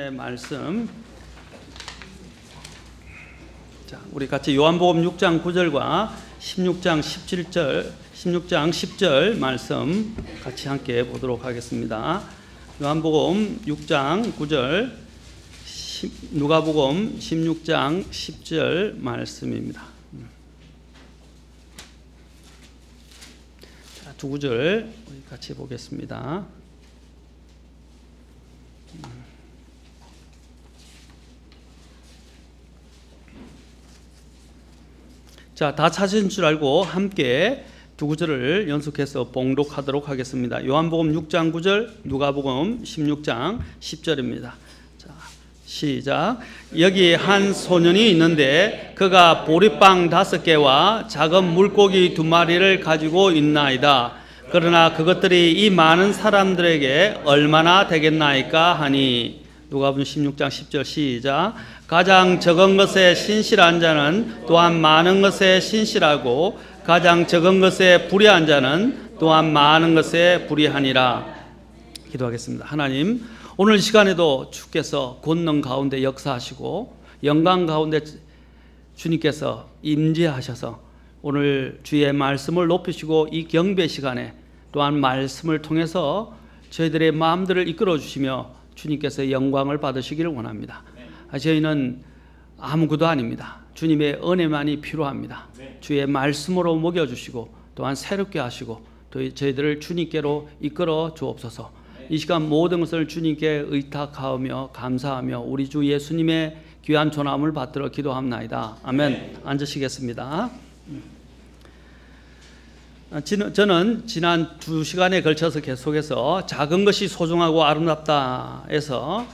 하나님의 말씀, 자, 우리 같이 요한복음 6장 9절과 16장 10절 말씀 같이 함께 보도록 하겠습니다. 요한복음 6장 9절, 누가복음 16장 10절 말씀입니다. 자, 두 구절 같이 보겠습니다. 자, 다 찾으신 줄 알고 함께 두 구절을 연속해서 봉독하도록 하겠습니다. 요한복음 6장 9절, 누가복음 16장 10절입니다. 자, 시작. 여기 한 소년이 있는데 그가 보리빵 5개와 작은 물고기 2마리를 가지고 있나이다. 그러나 그것들이 이 많은 사람들에게 얼마나 되겠나이까 하니. 누가복음 16장 10절 시작. 가장 적은 것에 신실한 자는 또한 많은 것에 신실하고 가장 적은 것에 불의한 자는 또한 많은 것에 불의하니라. 기도하겠습니다. 하나님, 오늘 시간에도 주께서 권능 가운데 역사하시고 영광 가운데 주님께서 임재하셔서 오늘 주의 말씀을 높이시고 이 경배 시간에 또한 말씀을 통해서 저희들의 마음들을 이끌어 주시며 주님께서 영광을 받으시기를 원합니다. 저희는 아무것도 아닙니다. 주님의 은혜만이 필요합니다. 주의 말씀으로 먹여주시고 또한 새롭게 하시고 또 저희들을 주님께로 이끌어 주옵소서. 이 시간 모든 것을 주님께 의탁하며 감사하며 우리 주 예수님의 귀한 존함을 받들어 기도합나이다. 아멘. 앉으시겠습니다. 저는 지난 2시간에 걸쳐서 계속해서 작은 것이 소중하고 아름답다 해서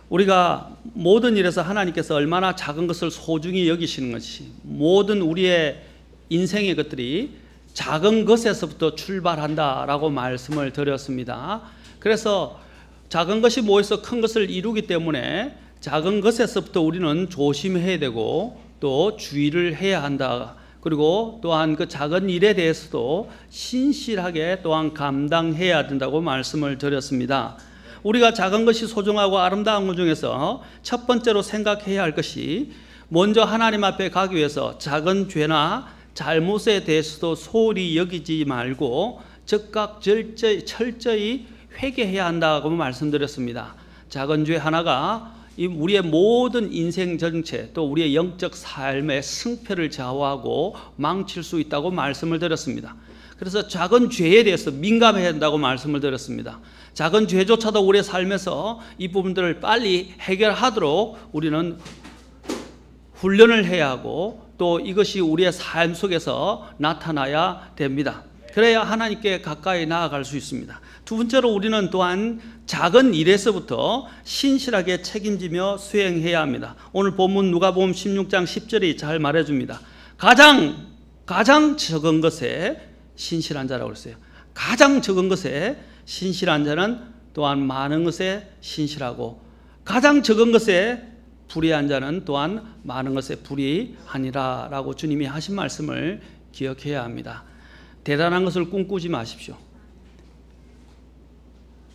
우리가 모든 일에서 하나님께서 얼마나 작은 것을 소중히 여기시는 것이, 모든 우리의 인생의 것들이 작은 것에서부터 출발한다라고 말씀을 드렸습니다. 그래서 작은 것이 모여서 큰 것을 이루기 때문에 작은 것에서부터 우리는 조심해야 되고 또 주의를 해야 한다. 그리고 또한 그 작은 일에 대해서도 신실하게 또한 감당해야 된다고 말씀을 드렸습니다. 우리가 작은 것이 소중하고 아름다운 것 중에서 첫 번째로 생각해야 할 것이, 먼저 하나님 앞에 가기 위해서 작은 죄나 잘못에 대해서도 소홀히 여기지 말고 즉각 철저히 회개해야 한다고 말씀드렸습니다. 작은 죄 하나가 우리의 모든 인생 전체 또 우리의 영적 삶의 승패를 좌우하고 망칠 수 있다고 말씀을 드렸습니다. 그래서 작은 죄에 대해서 민감해야 한다고 말씀을 드렸습니다. 작은 죄조차도 우리의 삶에서 이 부분들을 빨리 해결하도록 우리는 훈련을 해야 하고 또 이것이 우리의 삶 속에서 나타나야 됩니다. 그래야 하나님께 가까이 나아갈 수 있습니다. 두 번째로 우리는 또한 작은 일에서부터 신실하게 책임지며 수행해야 합니다. 오늘 본문 누가복음 16장 10절이 잘 말해줍니다. 가장 적은 것에 신실한 자라고 그랬어요. 가장 적은 것에 신실한 자는 또한 많은 것에 신실하고 가장 적은 것에 불의한 자는 또한 많은 것에 불의하니라 라고 주님이 하신 말씀을 기억해야 합니다. 대단한 것을 꿈꾸지 마십시오.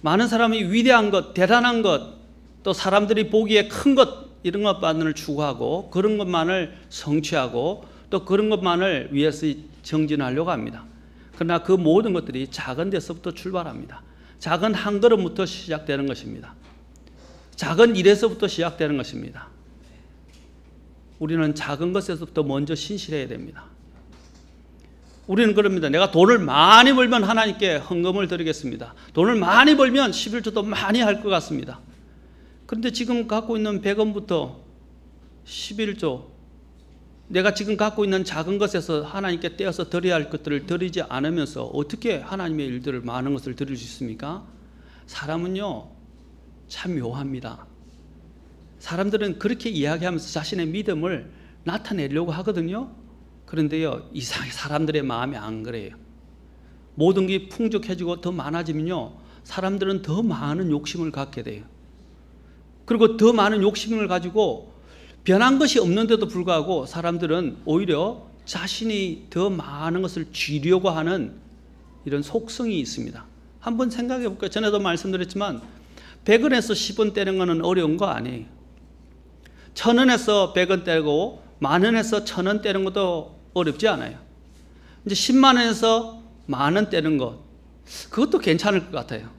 많은 사람이 위대한 것, 대단한 것, 또 사람들이 보기에 큰 것, 이런 것만을 추구하고 그런 것만을 성취하고 또 그런 것만을 위해서 정진하려고 합니다. 그러나 그 모든 것들이 작은 데서부터 출발합니다. 작은 한 걸음부터 시작되는 것입니다. 작은 일에서부터 시작되는 것입니다. 우리는 작은 것에서부터 먼저 신실해야 됩니다. 우리는 그럽니다. 내가 돈을 많이 벌면 하나님께 헌금을 드리겠습니다. 돈을 많이 벌면 11조도 많이 할 것 같습니다. 그런데 지금 갖고 있는 100원부터 11조, 내가 지금 갖고 있는 작은 것에서 하나님께 떼어서 드려야 할 것들을 드리지 않으면서 어떻게 하나님의 일들을 많은 것을 드릴 수 있습니까? 사람은요 참 묘합니다. 사람들은 그렇게 이야기하면서 자신의 믿음을 나타내려고 하거든요. 그런데요 이상하게 사람들의 마음이 안 그래요. 모든 게 풍족해지고 더 많아지면요 사람들은 더 많은 욕심을 갖게 돼요. 그리고 더 많은 욕심을 가지고 변한 것이 없는데도 불구하고 사람들은 오히려 자신이 더 많은 것을 쥐려고 하는 이런 속성이 있습니다. 한번 생각해 볼까요? 전에도 말씀드렸지만 100원에서 10원 떼는 거는 어려운 거 아니에요. 1000원에서 100원 떼고 10,000원에서 1000원 떼는 것도 어렵지 않아요. 이제 10만 원에서 10,000원 떼는 것, 그것도 괜찮을 것 같아요.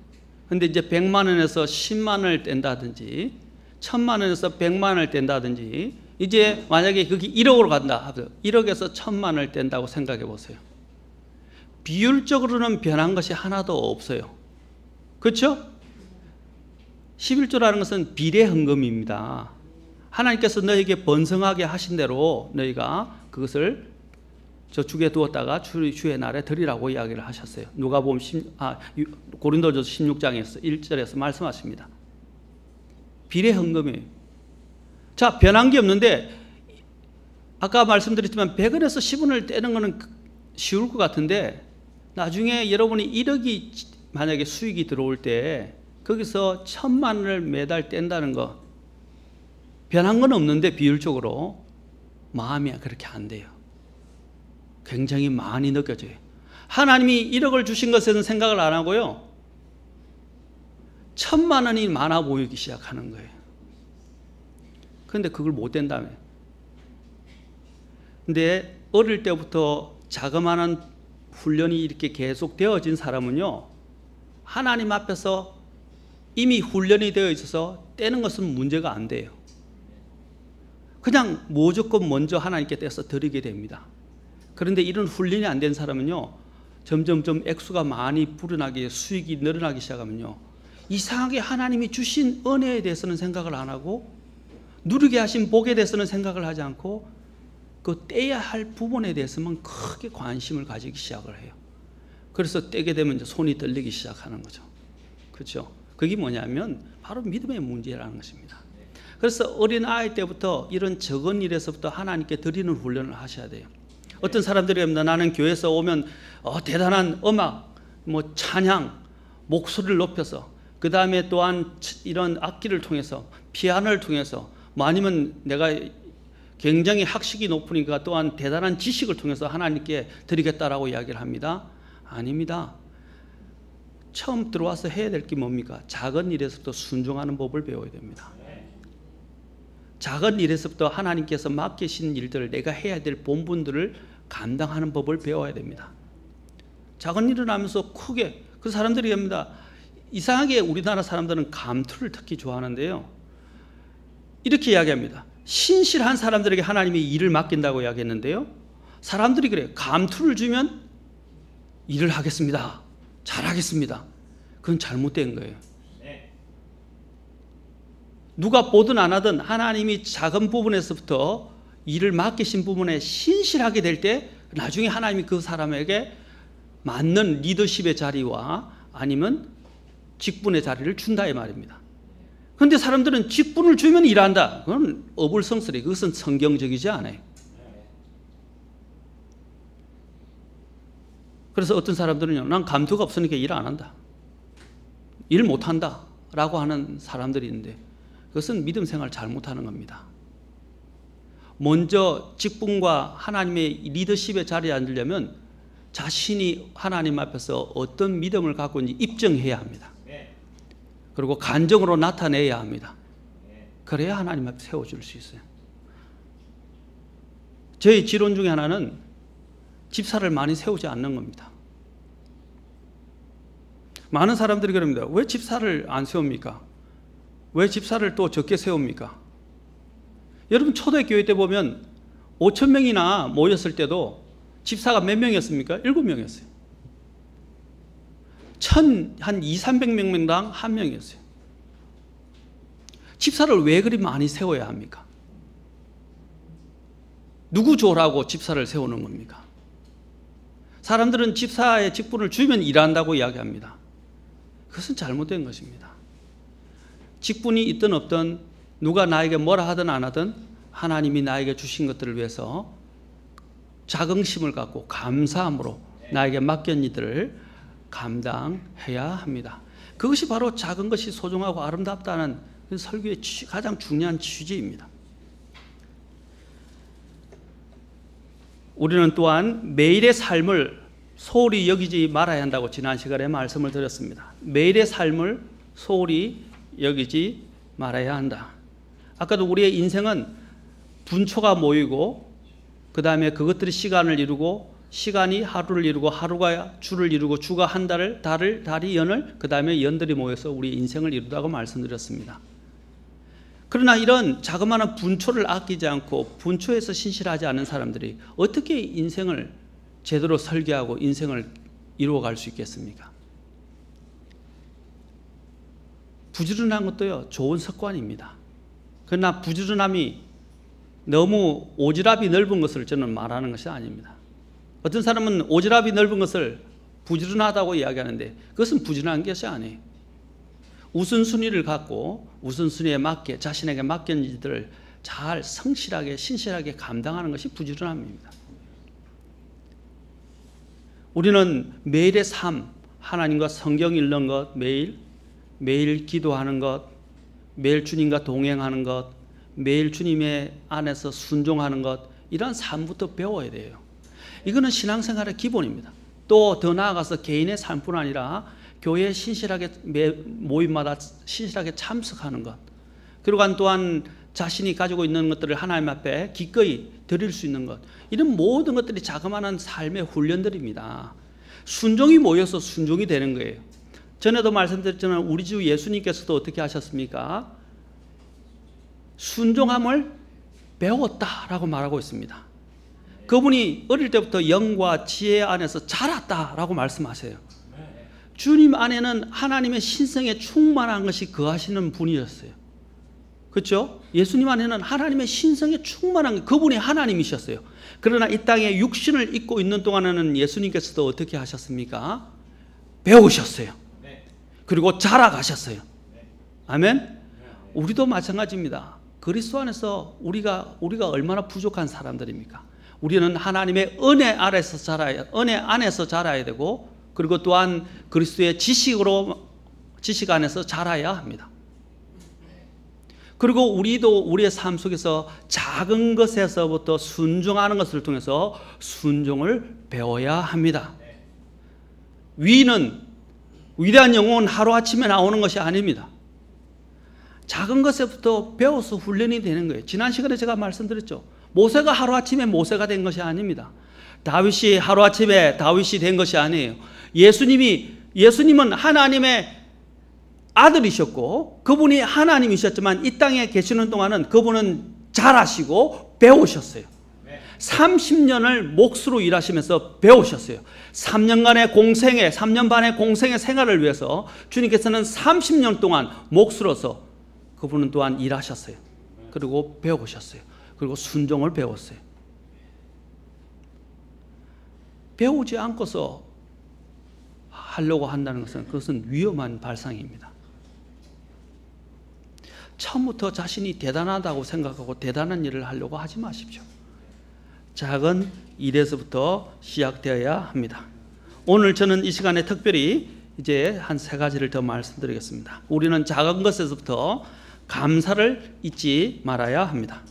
근데 이제 100만 원에서 10만 원을 뗀다든지 1000만 원에서 100만 원을 뗀다든지, 이제 만약에 그게 1억으로 간다, 1억에서 1000만 원을 뗀다고 생각해 보세요. 비율적으로는 변한 것이 하나도 없어요. 그렇죠? 11조라는 것은 비례헌금입니다. 하나님께서 너에게 번성하게 하신 대로 너희가 그것을 저축에 두었다가 주의 날에 드리라고 이야기를 하셨어요. 누가복음 고린도전서 16장에서 1절에서 말씀하십니다. 비례헌금이에요. 자, 변한 게 없는데, 아까 말씀드렸지만 100원에서 10원을 떼는 거는 쉬울 것 같은데, 나중에 여러분이 1억이 만약에 수익이 들어올 때 거기서 1000만 원을 매달 뗀다는 거, 변한 건 없는데 비율적으로 마음이 그렇게 안 돼요. 굉장히 많이 느껴져요. 하나님이 1억을 주신 것에는 생각을 안 하고요, 1000만 원이 많아 보이기 시작하는 거예요. 그런데 그걸 못 뗀다며. 근데 어릴 때부터 자그마한 훈련이 이렇게 계속 되어진 사람은요, 하나님 앞에서 이미 훈련이 되어 있어서 떼는 것은 문제가 안 돼요. 그냥 무조건 먼저 하나님께 떼서 드리게 됩니다. 그런데 이런 훈련이 안 된 사람은요, 점점점 액수가 많이 불어나게, 수익이 늘어나기 시작하면요, 이상하게 하나님이 주신 은혜에 대해서는 생각을 안 하고, 누리게 하신 복에 대해서는 생각을 하지 않고, 그 떼야 할 부분에 대해서만 크게 관심을 가지기 시작을 해요. 그래서 떼게 되면 이제 손이 떨리기 시작하는 거죠. 그렇죠? 그게 뭐냐면 바로 믿음의 문제라는 것입니다. 그래서 어린 아이 때부터 이런 적은 일에서부터 하나님께 드리는 훈련을 하셔야 돼요. 어떤 사람들이 합니다. 나는 교회에서 오면 대단한 음악, 찬양, 목소리를 높여서, 그 다음에 또한 이런 악기를 통해서, 피아노를 통해서, 아니면 내가 굉장히 학식이 높으니까 또한 대단한 지식을 통해서 하나님께 드리겠다라고 이야기를 합니다. 아닙니다. 처음 들어와서 해야 될 게 뭡니까? 작은 일에서부터 순종하는 법을 배워야 됩니다. 작은 일에서부터 하나님께서 맡기신 일들을, 내가 해야 될 본분들을 감당하는 법을 배워야 됩니다. 작은 일을 하면서 크게, 그 사람들이 합니다. 이상하게 우리나라 사람들은 감투를 특히 좋아하는데요, 이렇게 이야기합니다. 신실한 사람들에게 하나님이 일을 맡긴다고 이야기했는데요, 사람들이 그래요. 감투를 주면 일을 하겠습니다, 잘하겠습니다. 그건 잘못된 거예요. 누가 보든 안 하든 하나님이 작은 부분에서부터 일을 맡기신 부분에 신실하게 될 때 나중에 하나님이 그 사람에게 맞는 리더십의 자리와 아니면 직분의 자리를 준다 이 말입니다. 그런데 사람들은 직분을 주면 일한다. 그건 어불성설이에요. 그것은 성경적이지 않아요. 그래서 어떤 사람들은요, 난 감투가 없으니까 일 안 한다, 일 못한다 라고 하는 사람들이 있는데, 그것은 믿음 생활 잘못하는 겁니다. 먼저 직분과 하나님의 리더십의 자리에 앉으려면 자신이 하나님 앞에서 어떤 믿음을 갖고 있는지 입증해야 합니다. 그리고 간증으로 나타내야 합니다. 그래야 하나님 앞에 세워줄 수 있어요. 저희 지론 중에 하나는 집사를 많이 세우지 않는 겁니다. 많은 사람들이 그럽니다. 왜 집사를 안 세웁니까? 왜 집사를 또 적게 세웁니까? 여러분, 초대교회 때 보면 5,000명이나 모였을 때도 집사가 몇 명이었습니까? 7명이었어요. 한 200~300명당 한 명이었어요. 집사를 왜 그리 많이 세워야 합니까? 누구 조라고 집사를 세우는 겁니까? 사람들은 집사의 직분을 주면 일한다고 이야기합니다. 그것은 잘못된 것입니다. 직분이 있든 없든, 누가 나에게 뭐라 하든 안 하든 하나님이 나에게 주신 것들을 위해서 자긍심을 갖고 감사함으로 나에게 맡긴 이들을 감당해야 합니다. 그것이 바로 작은 것이 소중하고 아름답다는 설교의 가장 중요한 취지입니다. 우리는 또한 매일의 삶을 소홀히 여기지 말아야 한다고 지난 시간에 말씀을 드렸습니다. 매일의 삶을 소홀히 여기지 말아야 한다. 아까도 우리의 인생은 분초가 모이고 그 다음에 그것들이 시간을 이루고 시간이 하루를 이루고 하루가 주를 이루고 주가 한 달을 달이 연을 그 다음에 연들이 모여서 우리 인생을 이루다고 말씀드렸습니다. 그러나 이런 자그마한 분초를 아끼지 않고 분초에서 신실하지 않은 사람들이 어떻게 인생을 제대로 설계하고 인생을 이루어갈 수 있겠습니까? 부지런한 것도요 좋은 습관입니다. 그러나 부지런함이 너무 오지랖이 넓은 것을 저는 말하는 것이 아닙니다. 어떤 사람은 오지랖이 넓은 것을 부지런하다고 이야기하는데 그것은 부지런한 것이 아니에요. 우선순위를 갖고 우선순위에 맞게 자신에게 맡긴 일들을 잘 성실하게 신실하게 감당하는 것이 부지런함입니다. 우리는 매일의 삶, 하나님과 성경 읽는 것, 매일 기도하는 것, 매일 주님과 동행하는 것, 매일 주님의 안에서 순종하는 것, 이런 삶부터 배워야 돼요. 이거는 신앙생활의 기본입니다. 또 더 나아가서 개인의 삶뿐 아니라 교회에 신실하게 매 모임마다 신실하게 참석하는 것, 그리고 또한 자신이 가지고 있는 것들을 하나님 앞에 기꺼이 드릴 수 있는 것, 이런 모든 것들이 자그마한 삶의 훈련들입니다. 순종이 모여서 순종이 되는 거예요. 전에도 말씀드렸지만 우리 주 예수님께서도 어떻게 하셨습니까? 순종함을 배웠다라고 말하고 있습니다. 그분이 어릴 때부터 영과 지혜 안에서 자랐다라고 말씀하세요. 주님 안에는 하나님의 신성에 충만한 것이 거하시는 분이었어요. 그렇죠? 예수님 안에는 하나님의 신성에 충만한 그분이 하나님이셨어요. 그러나 이 땅에 육신을 입고 있는 동안에는 예수님께서도 어떻게 하셨습니까? 배우셨어요. 그리고 자라가셨어요. 아멘? 우리도 마찬가지입니다. 그리스도 안에서 우리가 얼마나 부족한 사람들입니까? 우리는 하나님의 은혜 안에서 자라야 되고, 그리고 또한 그리스도의 지식 안에서 자라야 합니다. 그리고 우리도 우리의 삶 속에서 작은 것에서부터 순종하는 것을 통해서 순종을 배워야 합니다. 위대한 영웅은 하루아침에 나오는 것이 아닙니다. 작은 것에부터 배워서 훈련이 되는 거예요. 지난 시간에 제가 말씀드렸죠. 모세가 하루아침에 모세가 된 것이 아닙니다. 다윗이 하루아침에 다윗이 된 것이 아니에요. 예수님은 하나님의 아들이셨고 그분이 하나님이셨지만 이 땅에 계시는 동안은 그분은 잘하시고 배우셨어요. 30년을 몫으로 일하시면서 배우셨어요. 3년 반의 공생의 생활을 위해서 주님께서는 30년 동안 몫으로서 그분은 또한 일하셨어요. 그리고 배우셨어요. 그리고 순종을 배웠어요. 배우지 않고서 하려고 한다는 것은 그것은 위험한 발상입니다. 처음부터 자신이 대단하다고 생각하고 대단한 일을 하려고 하지 마십시오. 작은 일에서부터 시작되어야 합니다. 오늘 저는 이 시간에 특별히 이제 한 3가지를 더 말씀드리겠습니다. 우리는 작은 것에서부터 감사를 잊지 말아야 합니다.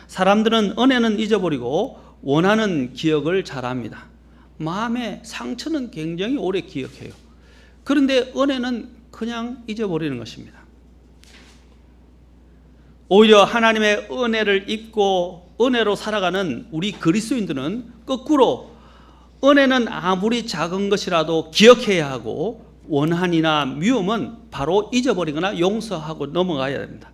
사람들은 은혜는 잊어버리고 원하는 기억을 잘합니다. 마음의 상처는 굉장히 오래 기억해요. 그런데 은혜는 그냥 잊어버리는 것입니다. 오히려 하나님의 은혜를 잊고 은혜로 살아가는 우리 그리스도인들은 거꾸로 은혜는 아무리 작은 것이라도 기억해야 하고 원한이나 미움은 바로 잊어버리거나 용서하고 넘어가야 됩니다.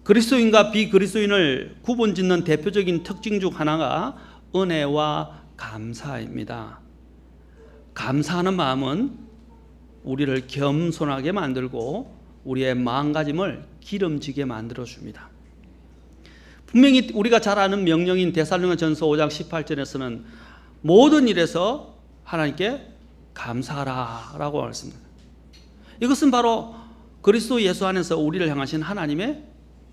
그리스도인과 비그리스도인을 구분짓는 대표적인 특징 중 하나가 은혜와 감사입니다. 감사하는 마음은 우리를 겸손하게 만들고 우리의 마음가짐을 기름지게 만들어줍니다. 분명히 우리가 잘 아는 명령인 데살로니가전서 5장 18절에서는 모든 일에서 하나님께 감사하라 라고 말했습니다. 이것은 바로 그리스도 예수 안에서 우리를 향하신 하나님의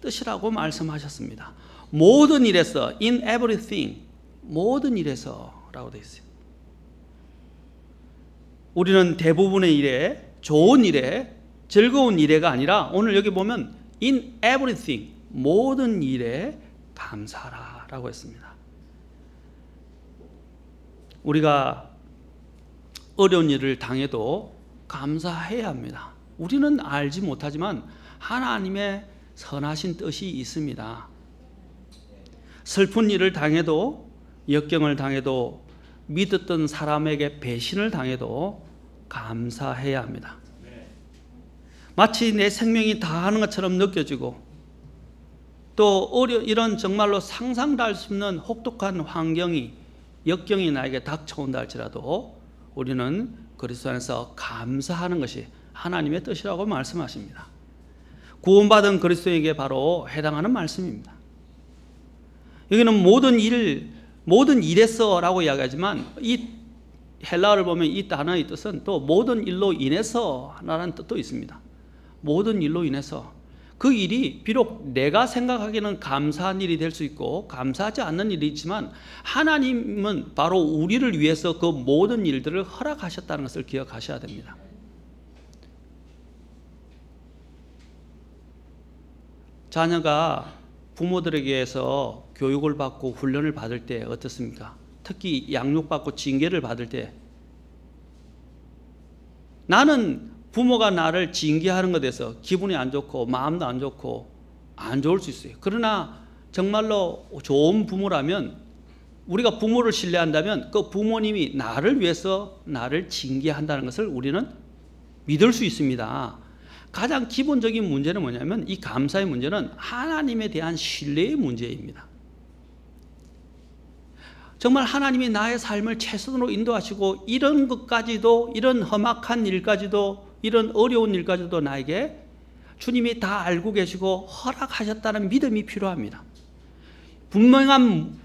뜻이라고 말씀하셨습니다. 모든 일에서, in everything, 모든 일에서 라고 되어 있어요. 우리는 대부분의 일에, 좋은 일에, 즐거운 일에가 아니라 오늘 여기 보면 in everything, 모든 일에 감사하라 라고 했습니다. 우리가 어려운 일을 당해도 감사해야 합니다. 우리는 알지 못하지만 하나님의 선하신 뜻이 있습니다. 슬픈 일을 당해도, 역경을 당해도, 믿었던 사람에게 배신을 당해도 감사해야 합니다. 마치 내 생명이 다하는 것처럼 느껴지고, 또 이런 정말로 상상도 할 수 없는 혹독한 환경이, 역경이 나에게 닥쳐온다 할지라도 우리는 그리스도 안에서 감사하는 것이 하나님의 뜻이라고 말씀하십니다. 구원받은 그리스도에게 바로 해당하는 말씀입니다. 여기는 모든 일에서라고 이야기하지만, 이 헬라어를 보면 이 단어의 뜻은 또 모든 일로 인해서 라는 뜻도 있습니다. 모든 일로 인해서. 그 일이 비록 내가 생각하기에는 감사한 일이 될 수 있고 감사하지 않는 일이 있지만, 하나님은 바로 우리를 위해서 그 모든 일들을 허락하셨다는 것을 기억하셔야 됩니다. 자녀가 부모들에게서 교육을 받고 훈련을 받을 때 어떻습니까? 특히 양육받고 징계를 받을 때, 나는 부모가 나를 징계하는 것에 대해서 기분이 안 좋고 마음도 안 좋고 안 좋을 수 있어요. 그러나 정말로 좋은 부모라면, 우리가 부모를 신뢰한다면 그 부모님이 나를 위해서 나를 징계한다는 것을 우리는 믿을 수 있습니다. 가장 기본적인 문제는 뭐냐면, 이 감사의 문제는 하나님에 대한 신뢰의 문제입니다. 정말 하나님이 나의 삶을 최선으로 인도하시고, 이런 것까지도, 이런 험악한 일까지도, 이런 어려운 일까지도 나에게 주님이 다 알고 계시고 허락하셨다는 믿음이 필요합니다. 분명한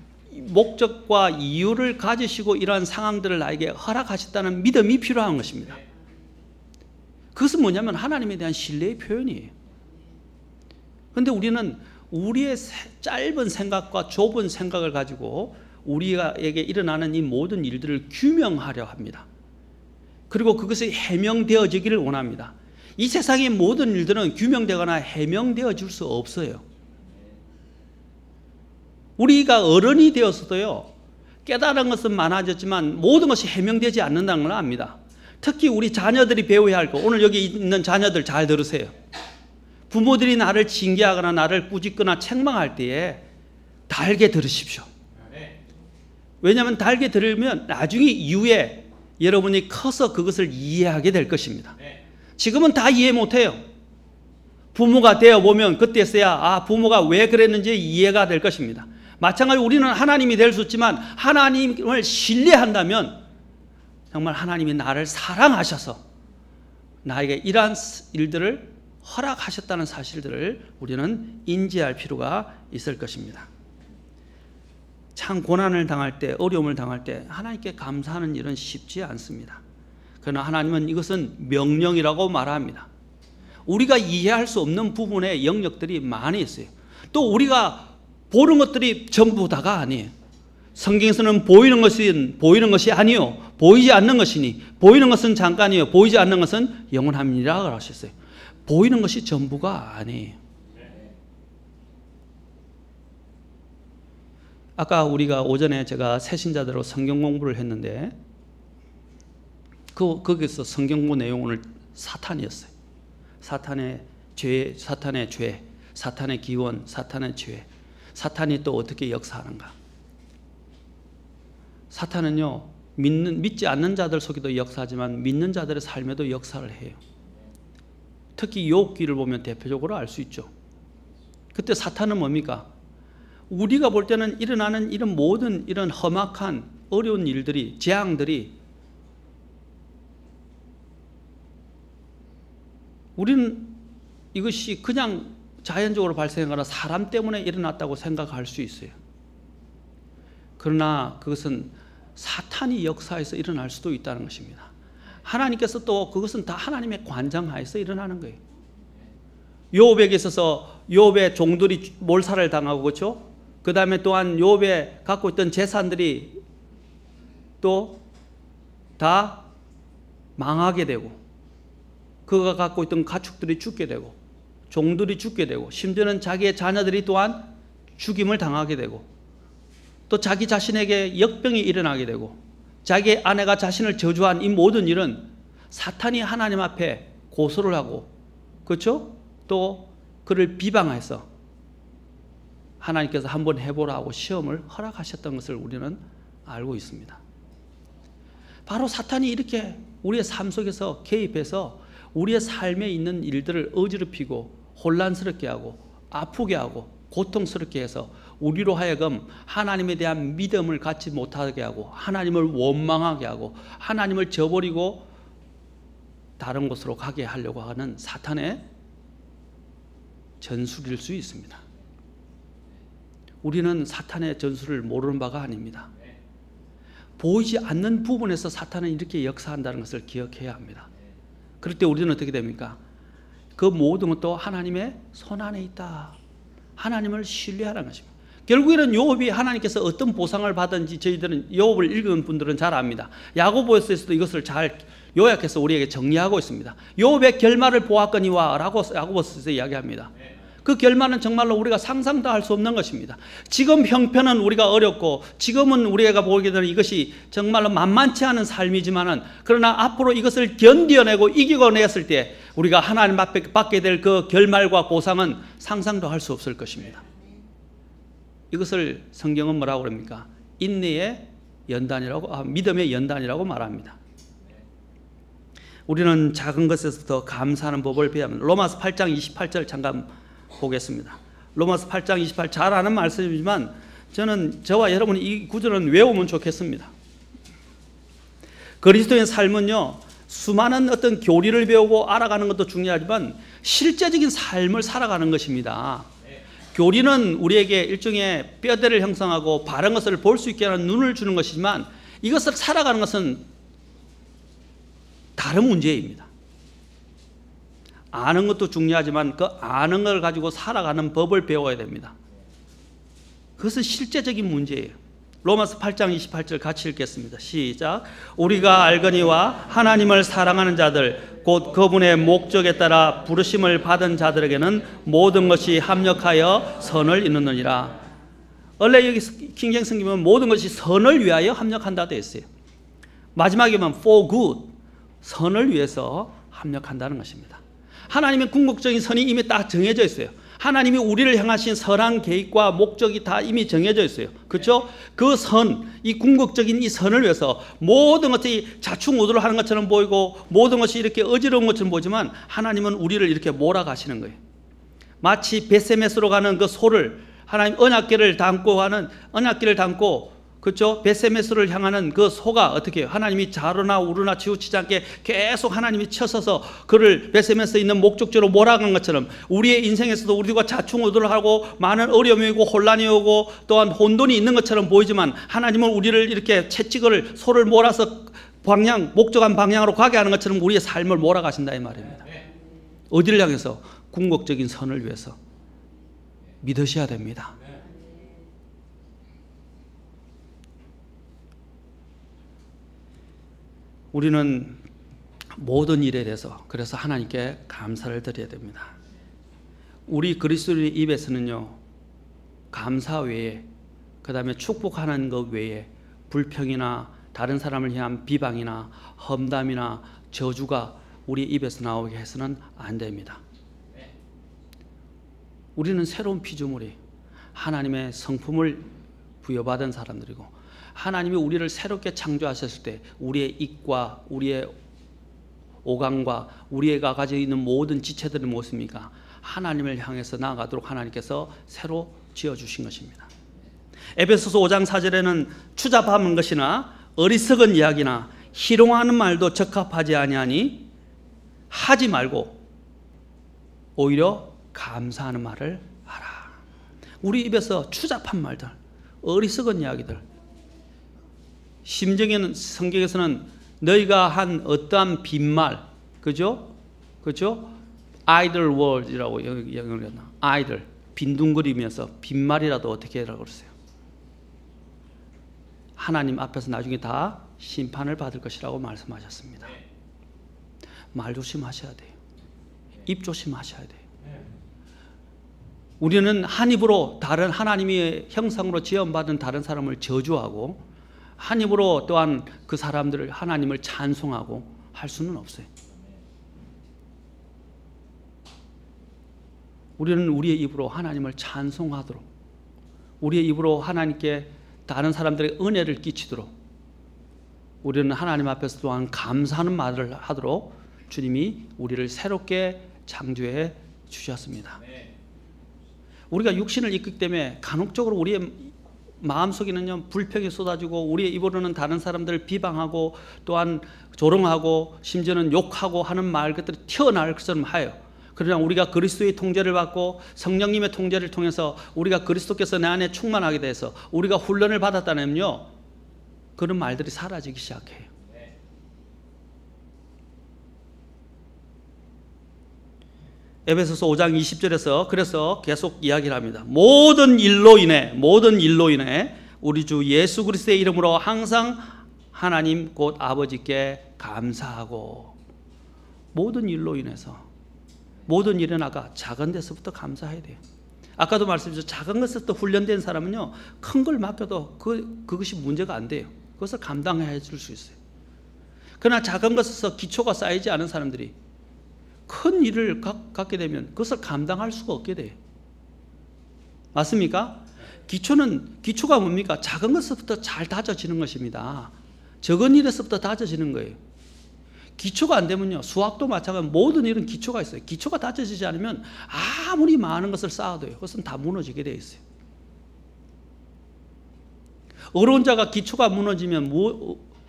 목적과 이유를 가지시고 이러한 상황들을 나에게 허락하셨다는 믿음이 필요한 것입니다. 그것은 뭐냐면 하나님에 대한 신뢰의 표현이에요. 그런데 우리는 우리의 짧은 생각과 좁은 생각을 가지고 우리에게 일어나는 이 모든 일들을 규명하려 합니다. 그리고 그것이 해명되어지기를 원합니다. 이 세상의 모든 일들은 규명되거나 해명되어질 수 없어요. 우리가 어른이 되었어도요, 깨달은 것은 많아졌지만 모든 것이 해명되지 않는다는 걸 압니다. 특히 우리 자녀들이 배워야 할 것, 오늘 여기 있는 자녀들 잘 들으세요. 부모들이 나를 징계하거나 나를 꾸짖거나 책망할 때에 달게 들으십시오. 왜냐하면 달게 들으면 나중에 이후에 여러분이 커서 그것을 이해하게 될 것입니다. 지금은 다 이해 못해요. 부모가 되어보면 그때서야 부모가 왜 그랬는지 이해가 될 것입니다. 마찬가지로 우리는 하나님이 될 수 있지만, 하나님을 신뢰한다면 정말 하나님이 나를 사랑하셔서 나에게 이러한 일들을 허락하셨다는 사실들을 우리는 인지할 필요가 있을 것입니다. 참 고난을 당할 때, 어려움을 당할 때 하나님께 감사하는 일은 쉽지 않습니다. 그러나 하나님은 이것은 명령이라고 말합니다. 우리가 이해할 수 없는 부분의 영역들이 많이 있어요. 또 우리가 보는 것들이 전부 다가 아니에요. 성경에서는 보이는 것이 아니요 보이지 않는 것이니, 보이는 것은 잠깐이요 보이지 않는 것은 영원합니다 하셨어요. 보이는 것이 전부가 아니에요. 아까 우리가 오전에 제가 새신자들하고 성경 공부를 했는데, 거기서 성경 공부 내용은 사탄이었어요. 사탄의 죄, 사탄의 기원, 사탄의 죄, 사탄이 또 어떻게 역사하는가. 사탄은요, 믿지 않는 자들 속에도 역사하지만 믿는 자들의 삶에도 역사를 해요. 특히 욥기를 보면 대표적으로 알 수 있죠. 그때 사탄은 뭡니까? 우리가 볼 때는 일어나는 이런 모든 이런 험악한 어려운 일들이, 재앙들이, 우리는 이것이 그냥 자연적으로 발생하거나 사람 때문에 일어났다고 생각할 수 있어요. 그러나 그것은 사탄이 역사해서 일어날 수도 있다는 것입니다. 하나님께서 또 그것은 다 하나님의 관장하에서 일어나는 거예요. 욥에게 있어서 욥의 종들이 몰살을 당하고, 그렇죠? 그 다음에 또한 욥에 갖고 있던 재산들이 또 다 망하게 되고, 그가 갖고 있던 가축들이 죽게 되고, 종들이 죽게 되고, 심지어는 자기의 자녀들이 또한 죽임을 당하게 되고, 또 자기 자신에게 역병이 일어나게 되고, 자기의 아내가 자신을 저주한 이 모든 일은 사탄이 하나님 앞에 고소를 하고, 그렇죠? 또 그를 비방해서 하나님께서 한번 해보라고 시험을 허락하셨던 것을 우리는 알고 있습니다. 바로 사탄이 이렇게 우리의 삶 속에서 개입해서 우리의 삶에 있는 일들을 어지럽히고 혼란스럽게 하고 아프게 하고 고통스럽게 해서 우리로 하여금 하나님에 대한 믿음을 갖지 못하게 하고 하나님을 원망하게 하고 하나님을 저버리고 다른 곳으로 가게 하려고 하는 사탄의 전술일 수 있습니다. 우리는 사탄의 전술을 모르는 바가 아닙니다. 보이지 않는 부분에서 사탄은 이렇게 역사한다는 것을 기억해야 합니다. 그럴 때 우리는 어떻게 됩니까? 그 모든 것도 하나님의 손 안에 있다. 하나님을 신뢰하라는 것입니다. 결국에는 요업이 하나님께서 어떤 보상을 받은지 저희들은 요업을 읽은 분들은 잘 압니다. 야고보서에서도 이것을 잘 요약해서 우리에게 정리하고 있습니다. 요업의 결말을 보았거니와 라고 야고보서에서 이야기합니다. 그 결말은 정말로 우리가 상상도 할 수 없는 것입니다. 지금 형편은 우리가 어렵고 지금은 우리가 보게 되는 이것이 정말로 만만치 않은 삶이지만은 그러나 앞으로 이것을 견뎌내고 이겨냈을 때 우리가 하나님 앞에 받게 될 그 결말과 보상은 상상도 할 수 없을 것입니다. 이것을 성경은 뭐라고 그럽니까? 인내의 연단이라고, 믿음의 연단이라고 말합니다. 우리는 작은 것에서부터 감사하는 법을 배워야 합니다. 로마서 8장 28절 잠깐 보겠습니다. 로마서 8장 28, 잘 아는 말씀이지만 저와 여러분이 이 구절은 외우면 좋겠습니다. 그리스도의 삶은요, 수많은 어떤 교리를 배우고 알아가는 것도 중요하지만 실제적인 삶을 살아가는 것입니다. 교리는 우리에게 일종의 뼈대를 형성하고 바른 것을 볼 수 있게 하는 눈을 주는 것이지만 이것을 살아가는 것은 다른 문제입니다. 아는 것도 중요하지만 그 아는 걸 가지고 살아가는 법을 배워야 됩니다. 그것은 실제적인 문제예요. 로마서 8장 28절 같이 읽겠습니다. 시작. 우리가 알거니와 하나님을 사랑하는 자들 곧 그분의 목적에 따라 부르심을 받은 자들에게는 모든 것이 합력하여 선을 이루느니라. 원래 여기 킹제임 성경은 모든 것이 선을 위하여 합력한다 되어 있어요. 마지막에만 for good, 선을 위해서 합력한다는 것입니다. 하나님의 궁극적인 선이 이미 딱 정해져 있어요. 하나님이 우리를 향하신 선한 계획과 목적이 다 이미 정해져 있어요. 그렇죠? 그 선, 이 궁극적인 이 선을 위해서 모든 것이 자충우돌을 하는 것처럼 보이고 모든 것이 이렇게 어지러운 것처럼 보이지만 하나님은 우리를 이렇게 몰아가시는 거예요. 마치 벳세메스로 가는 그 소를 하나님 언약궤를 담고 그렇죠? 벳세메스를 향하는 그 소가 어떻게 해요? 하나님이 자르나 우르나 치우치지 않게 계속 하나님이 쳐서서 그를 벳세메스에 있는 목적지로 몰아간 것처럼 우리의 인생에서도 우리가 자충우돌을 하고 많은 어려움이 오고 혼란이 오고 또한 혼돈이 있는 것처럼 보이지만 하나님은 우리를 이렇게 채찍을 소를 몰아서 목적한 방향으로 가게 하는 것처럼 우리의 삶을 몰아가신다 이 말입니다. 어디를 향해서? 궁극적인 선을 위해서. 믿으셔야 됩니다. 우리는 모든 일에 대해서 그래서 하나님께 감사를 드려야 됩니다. 우리 그리스도인의 입에서는요, 감사 외에 그 다음에 축복하는 것 외에 불평이나 다른 사람을 향한 비방이나 험담이나 저주가 우리 입에서 나오게 해서는 안 됩니다. 우리는 새로운 피조물이 하나님의 성품을 부여받은 사람들이고 하나님이 우리를 새롭게 창조하셨을 때 우리의 입과 우리의 오감과 우리가 가지고 있는 모든 지체들이 무엇입니까? 하나님을 향해서 나아가도록 하나님께서 새로 지어주신 것입니다. 에베소서 5장 4절에는 추잡한 것이나 어리석은 이야기나 희롱하는 말도 적합하지 아니하니 하지 말고 오히려 감사하는 말을 하라. 우리 입에서 추잡한 말들, 어리석은 이야기들, 심정에는 성경에서는 너희가 한 어떠한 빈말, 그죠? idle words이라고 영어를 했나? idle, 빈둥거리면서 빈말이라도 어떻게 하라고 그러세요? 하나님 앞에서 나중에 다 심판을 받을 것이라고 말씀하셨습니다. 말 조심하셔야 돼요. 입 조심하셔야 돼요. 우리는 한 입으로 다른 하나님의 형상으로 지음받은 다른 사람을 저주하고 한 입으로 또한 그 사람들을 하나님을 찬송하고 할 수는 없어요. 우리는 우리의 입으로 하나님을 찬송하도록, 우리의 입으로 하나님께 다른 사람들에게 은혜를 끼치도록, 우리는 하나님 앞에서 또한 감사하는 말을 하도록 주님이 우리를 새롭게 창조해 주셨습니다. 우리가 육신을 입기 때문에 간혹적으로 우리의 마음속에는요 불평이 쏟아지고, 우리의 입으로는 다른 사람들을 비방하고 또한 조롱하고 심지어는 욕하고 하는 말 것들이 튀어나올 것처럼 하여, 그러나 우리가 그리스도의 통제를 받고 성령님의 통제를 통해서 우리가 그리스도께서 내 안에 충만하게 돼서 우리가 훈련을 받았다면요, 그런 말들이 사라지기 시작해요. 에베소서 5장 20절에서 그래서 계속 이야기를 합니다. 모든 일로 인해 우리 주 예수 그리스도의 이름으로 항상 하나님 곧 아버지께 감사하고, 모든 일로 인해서, 모든 일은 아까 작은 데서부터 감사해야 돼요. 아까도 말씀드렸죠. 작은 것에서부터 훈련된 사람은요 큰 걸 맡겨도 그것이 문제가 안 돼요. 그것을 감당해 줄 수 있어요. 그러나 작은 것에서 기초가 쌓이지 않은 사람들이 큰 일을 갖게 되면 그것을 감당할 수가 없게 돼요. 맞습니까? 기초가 뭡니까? 작은 것부터 잘 다져지는 것입니다. 적은 일에서부터 다져지는 거예요. 기초가 안 되면요, 수학도 마찬가지로 모든 일은 기초가 있어요. 기초가 다져지지 않으면 아무리 많은 것을 쌓아도요, 그것은 다 무너지게 되어 있어요. 어려운 자가 기초가 무너지면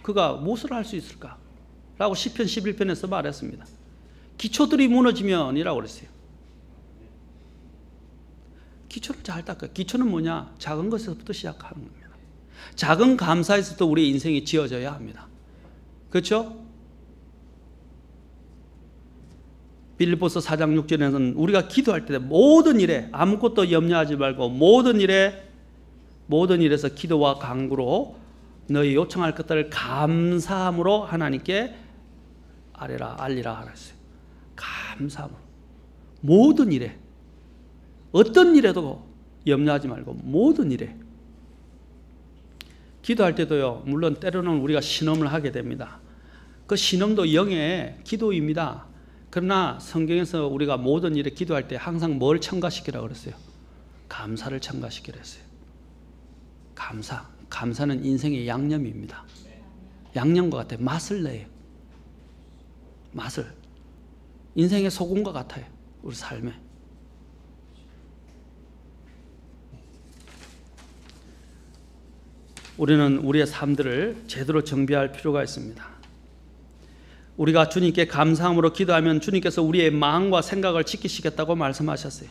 그가 무엇을 할 수 있을까? 라고 시편 11편에서 말했습니다. 기초들이 무너지면이라고 그랬어요. 기초를 잘 닦아요. 기초는 뭐냐? 작은 것에서부터 시작하는 겁니다. 작은 감사에서부터 우리의 인생이 지어져야 합니다. 그렇죠? 빌립보서 4장 6절에는 우리가 기도할 때 모든 일에 아무것도 염려하지 말고 모든 일에서 기도와 간구로 너희 요청할 것들을 감사함으로 하나님께 알리라 하랬어요. 감사함으로. 모든 일에, 어떤 일에도 염려하지 말고 모든 일에. 기도할 때도요, 물론 때로는 우리가 신음을 하게 됩니다. 그 신음도 영의 기도입니다. 그러나 성경에서 우리가 모든 일에 기도할 때 항상 뭘 첨가시키라고 그랬어요? 감사를 첨가시키라 했어요. 감사는 인생의 양념입니다. 양념과 같아요. 맛을 내요. 맛을. 인생의 소금과 같아요. 우리 삶에. 우리는 우리의 삶들을 제대로 정비할 필요가 있습니다. 우리가 주님께 감사함으로 기도하면 주님께서 우리의 마음과 생각을 지키시겠다고 말씀하셨어요.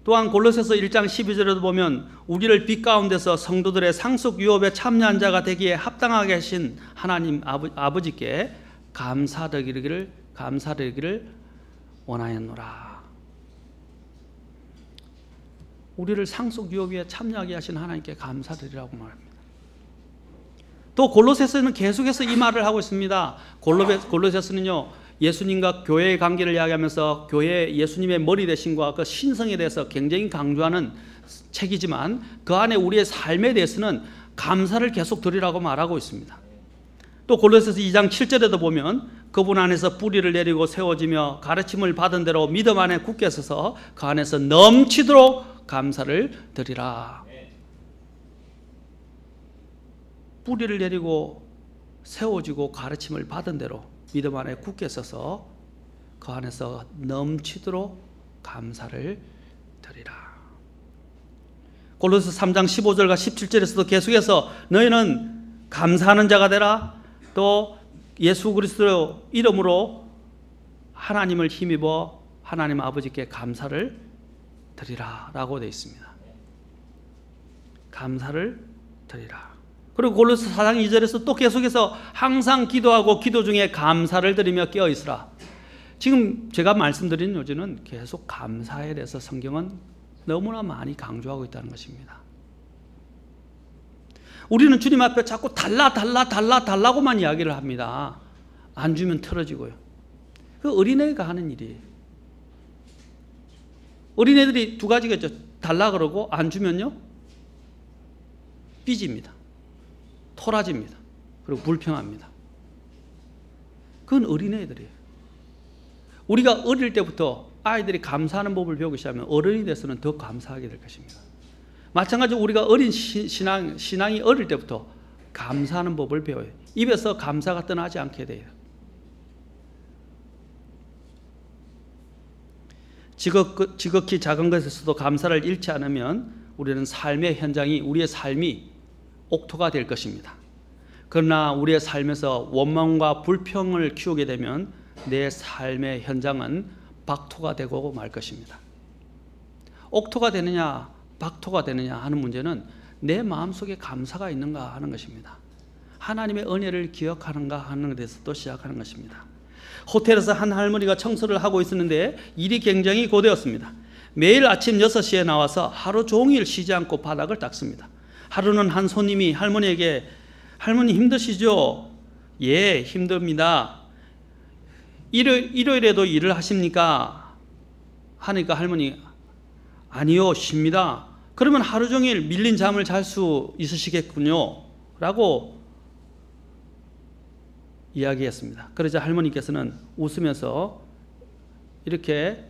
또한 골로새서 1장 12절에도 보면 우리를 빛 가운데서 성도들의 상속 유업에 참여한 자가 되기에 합당하게 하신 하나님 아버지께 감사드리기를 원하였노라. 우리를 상속 유업에 참여하게 하신 하나님께 감사드리라고 말합니다. 또 골로새서는 계속해서 이 말을 하고 있습니다. 골로새서는요, 예수님과 교회의 관계를 이야기하면서 교회 예수님의 머리 되심과 그 신성에 대해서 굉장히 강조하는 책이지만 그 안에 우리의 삶에 대해서는 감사를 계속 드리라고 말하고 있습니다. 또 골로새서 2장 7절에도 보면 그분 안에서 뿌리를 내리고 세워지며 가르침을 받은 대로 믿음 안에 굳게 서서 그 안에서 넘치도록 감사를 드리라. 뿌리를 내리고 세워지고 가르침을 받은 대로 믿음 안에 굳게 서서 그 안에서 넘치도록 감사를 드리라. 골로새 3장 15절과 17절에서도 계속해서 너희는 감사하는 자가 되라. 또 예수 그리스도 이름으로 하나님을 힘입어 하나님 아버지께 감사를 드리라 라고 되어 있습니다. 감사를 드리라. 그리고 골로새 4장 2절에서 또 계속해서 항상 기도하고 기도 중에 감사를 드리며 깨어 있으라. 지금 제가 말씀드린 요지는 계속 감사에 대해서 성경은 너무나 많이 강조하고 있다는 것입니다. 우리는 주님 앞에 자꾸 달라고만 이야기를 합니다. 안 주면 틀어지고요. 그 어린애가 하는 일이에요. 어린애들이 두 가지가 있죠. 달라 그러고 안 주면요 삐집니다. 토라집니다. 그리고 불평합니다. 그건 어린애들이에요. 우리가 어릴 때부터 아이들이 감사하는 법을 배우기 시작하면 어른이 돼서는 더 감사하게 될 것입니다. 마찬가지로 우리가 어린 신앙이 어릴 때부터 감사하는 법을 배워요. 입에서 감사가 떠나지 않게 돼요. 지극히 작은 것에서도 감사를 잃지 않으면 우리는 삶의 현장이, 우리의 삶이 옥토가 될 것입니다. 그러나 우리의 삶에서 원망과 불평을 키우게 되면 내 삶의 현장은 박토가 되고 말 것입니다. 옥토가 되느냐 박토가 되느냐 하는 문제는 내 마음속에 감사가 있는가 하는 것입니다. 하나님의 은혜를 기억하는가 하는 데서도 시작하는 것입니다. 호텔에서 한 할머니가 청소를 하고 있었는데 일이 굉장히 고되었습니다. 매일 아침 6시에 나와서 하루 종일 쉬지 않고 바닥을 닦습니다. 하루는 한 손님이 할머니에게 할머니 힘드시죠? 예, 힘듭니다. 일요일에도 일을 하십니까? 하니까 할머니 아니요, 쉽니다. 그러면 하루 종일 밀린 잠을 잘 수 있으시겠군요 라고 이야기했습니다. 그러자 할머니께서는 웃으면서 이렇게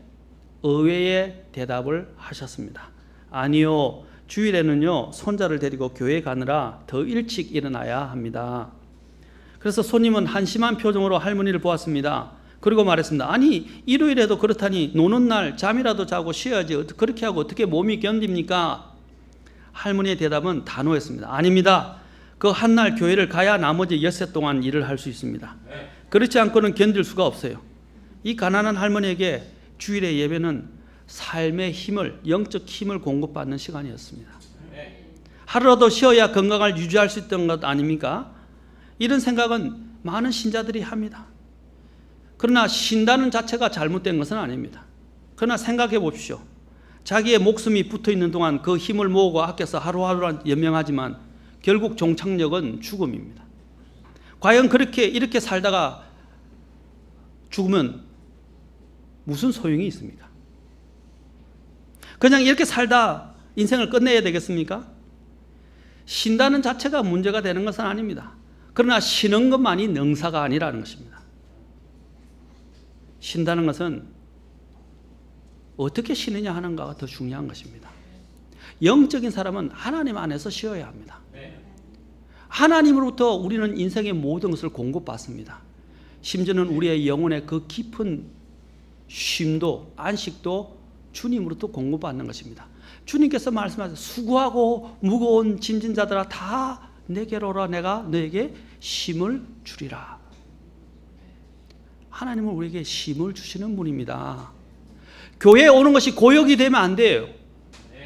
의외의 대답을 하셨습니다. 아니요, 주일에는요 손자를 데리고 교회 가느라 더 일찍 일어나야 합니다. 그래서 손님은 한심한 표정으로 할머니를 보았습니다. 그리고 말했습니다. 아니 일요일에도 그렇다니 노는 날 잠이라도 자고 쉬어야지 그렇게 하고 어떻게 몸이 견딥니까? 할머니의 대답은 단호했습니다. 아닙니다. 그 한날 교회를 가야 나머지 엿새 동안 일을 할 수 있습니다. 그렇지 않고는 견딜 수가 없어요. 이 가난한 할머니에게 주일의 예배는 삶의 힘을, 영적 힘을 공급받는 시간이었습니다. 하루라도 쉬어야 건강을 유지할 수 있던 것 아닙니까? 이런 생각은 많은 신자들이 합니다. 그러나 쉰다는 자체가 잘못된 것은 아닙니다. 그러나 생각해 보십시오. 자기의 목숨이 붙어 있는 동안 그 힘을 모으고 아껴서 하루하루 연명하지만 결국 종착역은 죽음입니다. 과연 이렇게 살다가 죽으면 무슨 소용이 있습니까? 그냥 이렇게 살다 인생을 끝내야 되겠습니까? 쉰다는 자체가 문제가 되는 것은 아닙니다. 그러나 쉬는 것만이 능사가 아니라는 것입니다. 쉰다는 것은 어떻게 쉬느냐 하는가가 더 중요한 것입니다. 영적인 사람은 하나님 안에서 쉬어야 합니다. 하나님으로부터 우리는 인생의 모든 것을 공급받습니다. 심지어는 우리의 영혼의 그 깊은 쉼도 안식도 주님으로부터 공급받는 것입니다. 주님께서 말씀하세요. 수고하고 무거운 짐진 자들아 다 내게로 오라 내가 너에게 쉼을 주리라. 하나님은 우리에게 쉼을 주시는 분입니다. 교회에 오는 것이 고역이 되면 안 돼요.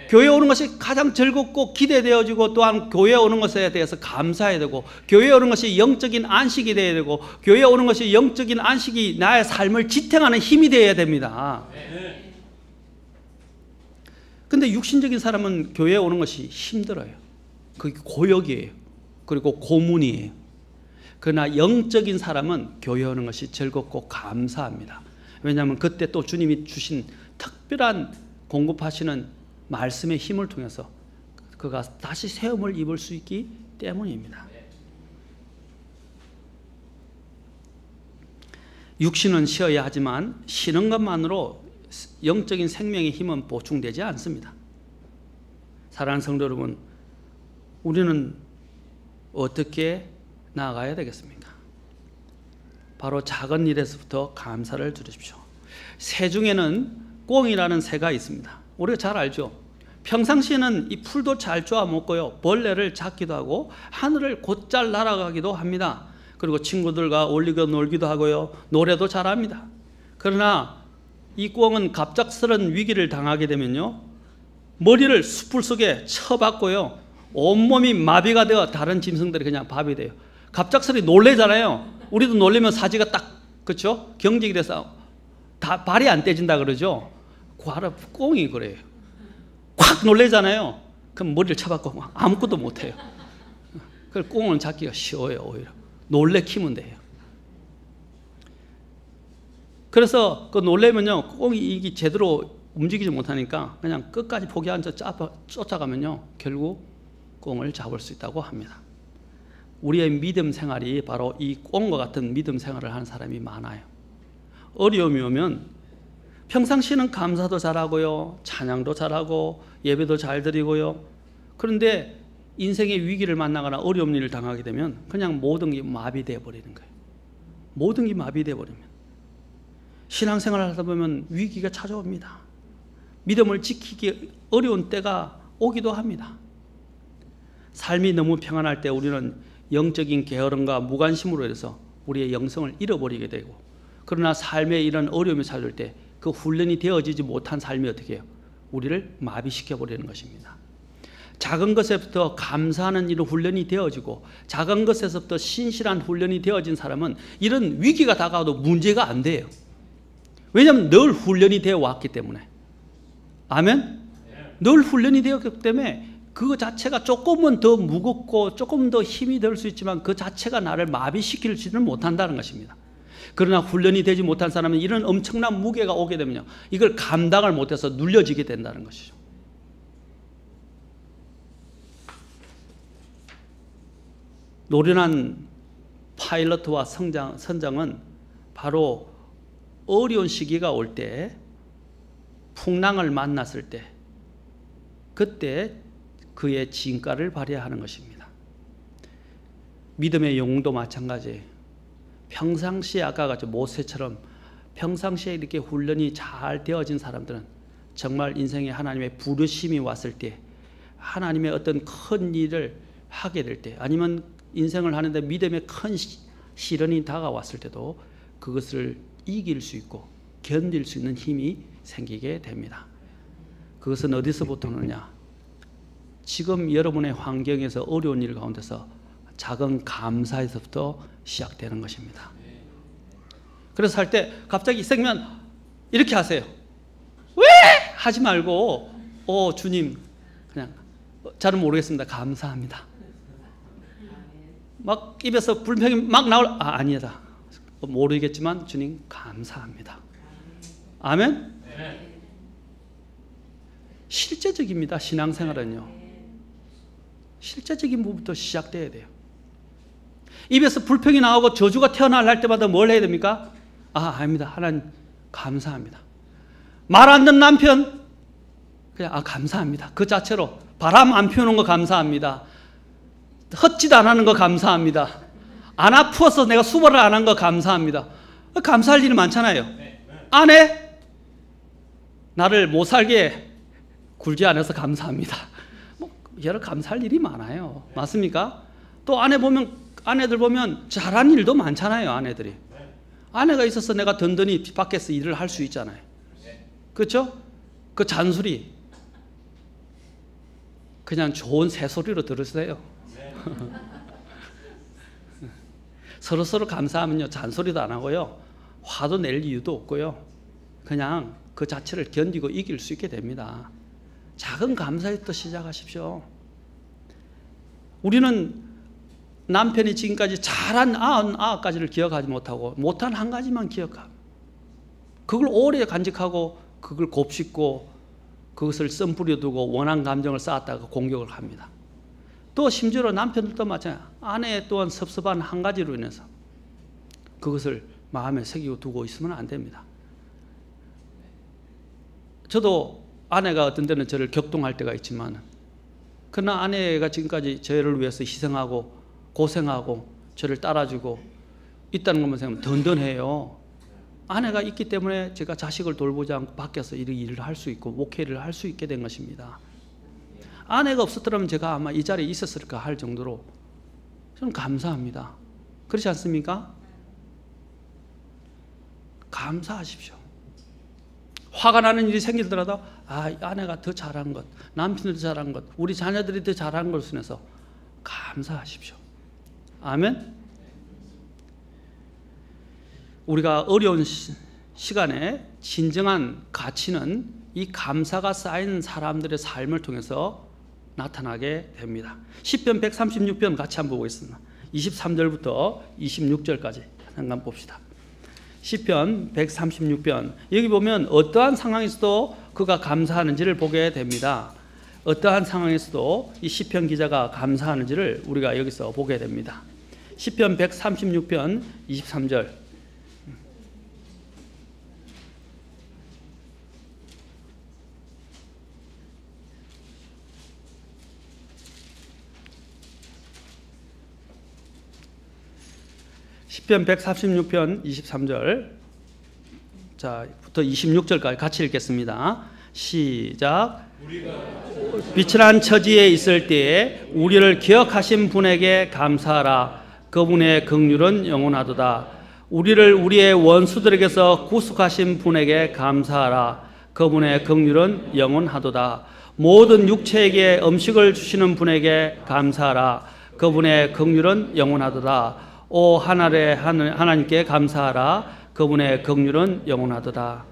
교회에 오는 것이 가장 즐겁고 기대되어지고 또한 교회에 오는 것에 대해서 감사해야 되고 교회에 오는 것이 영적인 안식이 되어야 되고 교회에 오는 것이 영적인 안식이 나의 삶을 지탱하는 힘이 되어야 됩니다. 근데 육신적인 사람은 교회에 오는 것이 힘들어요. 그게 고역이에요. 그리고 고문이에요. 그러나 영적인 사람은 교회에 오는 것이 즐겁고 감사합니다. 왜냐하면 그때 또 주님이 주신 특별한 공급하시는 말씀의 힘을 통해서 그가 다시 세움을 입을 수 있기 때문입니다. 육신은 쉬어야 하지만 쉬는 것만으로 영적인 생명의 힘은 보충되지 않습니다. 사랑하는 성도 여러분, 우리는 어떻게 나아가야 되겠습니까? 바로 작은 일에서부터 감사를 드리십시오. 새 중에는 꿩이라는 새가 있습니다. 우리가 잘 알죠. 평상시에는 이 풀도 잘 쪼아 먹고요, 벌레를 잡기도 하고 하늘을 곧잘 날아가기도 합니다. 그리고 친구들과 어울리고 놀기도 하고요, 노래도 잘합니다. 그러나 이 꿩은 갑작스런 위기를 당하게 되면요, 머리를 숯불 속에 쳐박고요, 온몸이 마비가 되어 다른 짐승들이 그냥 밥이 돼요. 갑작스레 놀래잖아요. 우리도 놀래면 사지가 딱, 그렇죠? 경직이 돼서 다 발이 안 떼진다 그러죠. 꿩이 그래요. 확 놀래잖아요. 그럼 머리를 쳐박고 아무것도 못해요. 그래서 꿩은 잡기가 쉬워요. 오히려 놀래키면 돼요. 그래서 그 놀래면요, 꿩이 이게 제대로 움직이지 못하니까 그냥 끝까지 포기한 채 쫓아가면요, 결국 꿩을 잡을 수 있다고 합니다. 우리의 믿음 생활이 바로 이 꿩과 같은 믿음 생활을 하는 사람이 많아요. 어려움이 오면 평상시에는 감사도 잘하고요, 찬양도 잘하고 예배도 잘 드리고요. 그런데 인생의 위기를 만나거나 어려운 일을 당하게 되면 그냥 모든 게 마비되어 버리는 거예요. 모든 게 마비되어 버리면 신앙생활을 하다 보면 위기가 찾아옵니다. 믿음을 지키기 어려운 때가 오기도 합니다. 삶이 너무 평안할 때 우리는 영적인 게으름과 무관심으로 해서 우리의 영성을 잃어버리게 되고, 그러나 삶에 이런 어려움이 찾아올 때 그 훈련이 되어지지 못한 삶이 어떻게 해요? 우리를 마비시켜버리는 것입니다. 작은 것에부터 감사하는 이런 훈련이 되어지고, 작은 것에서부터 신실한 훈련이 되어진 사람은 이런 위기가 다가와도 문제가 안 돼요. 왜냐하면 늘 훈련이 되어 왔기 때문에. 아멘? 늘 훈련이 되었기 때문에 그 자체가 조금은 더 무겁고 조금 더 힘이 될 수 있지만 그 자체가 나를 마비시키지는 못한다는 것입니다. 그러나 훈련이 되지 못한 사람은 이런 엄청난 무게가 오게 되면요, 이걸 감당을 못해서 눌려지게 된다는 것이죠. 노련한 파일럿과 선장은 바로 어려운 시기가 올 때, 풍랑을 만났을 때, 그때 그의 진가를 발휘하는 것입니다. 믿음의 영웅도 마찬가지예요. 평상시에 아까 같이 모세처럼 평상시에 이렇게 훈련이 잘 되어진 사람들은 정말 인생에 하나님의 부르심이 왔을 때, 하나님의 어떤 큰 일을 하게 될 때, 아니면 인생을 하는데 믿음의 큰 시련이 다가왔을 때도 그것을 이길 수 있고 견딜 수 있는 힘이 생기게 됩니다. 그것은 어디서부터 오느냐? 지금 여러분의 환경에서 어려운 일 가운데서 작은 감사에서부터 시작되는 것입니다. 그래서 할 때 갑자기 생면 이렇게 하세요. 왜? 하지 말고 주님 그냥 잘은 모르겠습니다. 감사합니다. 막 입에서 불평이 막 나올 아니다. 모르겠지만 주님 감사합니다. 아멘? 실제적입니다. 신앙생활은요. 실제적인 부분부터 시작돼야 돼요. 입에서 불평이 나오고 저주가 튀어나올 때마다 뭘 해야 됩니까? 아닙니다. 하나님 감사합니다. 말 안 듣는 남편 그냥 감사합니다. 그 자체로 바람 안 피우는 거 감사합니다. 헛짓 안 하는 거 감사합니다. 안 아프어서 내가 수발을 안 한 거 감사합니다. 감사할 일이 많잖아요. 아내 나를 못 살게 굴지 않아서 감사합니다. 여러 감사할 일이 많아요. 맞습니까? 또 아내들 보면 잘하는 일도 많잖아요. 아내들이. 아내가 있어서 내가 든든히 밖에서 일을 할 수 있잖아요. 그렇죠? 그 잔소리 그냥 좋은 새소리로 들으세요. 서로 감사하면요, 잔소리도 안 하고요, 화도 낼 이유도 없고요, 그냥 그 자체를 견디고 이길 수 있게 됩니다. 작은 감사부터 시작하십시오. 우리는 남편이 지금까지 잘한 99가지를 기억하지 못하고 못한 한 가지만 기억하고, 그걸 오래 간직하고 그걸 곱씹고 그것을 씀 뿌려두고 원한 감정을 쌓았다가 공격을 합니다. 또 심지어 남편들도 마찬가지예요. 아내 또한 섭섭한 한 가지로 인해서 그것을 마음에 새기고 두고 있으면 안 됩니다. 저도 아내가 어떤 때는 저를 격동할 때가 있지만, 그러나 아내가 지금까지 저를 위해서 희생하고 고생하고 저를 따라주고 있다는 것만 생각하면 든든해요. 아내가 있기 때문에 제가 자식을 돌보지 않고 밖에서 일을 할 수 있고 목회를 할 수 있게 된 것입니다. 아내가 없었더라면 제가 아마 이 자리에 있었을까 할 정도로 저는 감사합니다. 그렇지 않습니까? 감사하십시오. 화가 나는 일이 생기더라도 아내가 더 잘한 것, 남편이 더 잘한 것, 우리 자녀들이 더 잘한 것을 인해서 감사하십시오. 아멘? 우리가 어려운 시간에 진정한 가치는 이 감사가 쌓인 사람들의 삶을 통해서 나타나게 됩니다. 시편 136편 같이 한번 보겠습니다. 23절부터 26절까지 한번 봅시다. 시편 136편, 여기 보면 어떠한 상황에서도 그가 감사하는지를 보게 됩니다. 어떠한 상황에서도 이 시편 기자가 감사하는지를 우리가 여기서 보게 됩니다. 시편 136편 23절. 시편 136편 23절 자부터 26절까지 같이 읽겠습니다. 시작. 비천한 처지에 있을 때에 우리를 기억하신 분에게 감사하라. 그분의 긍휼은 영원하도다. 우리를 우리의 원수들에게서 구속하신 분에게 감사하라. 그분의 긍휼은 영원하도다. 모든 육체에게 음식을 주시는 분에게 감사하라. 그분의 긍휼은 영원하도다. 오 하늘의 하나님께 감사하라. 그분의 긍휼은 영원하도다.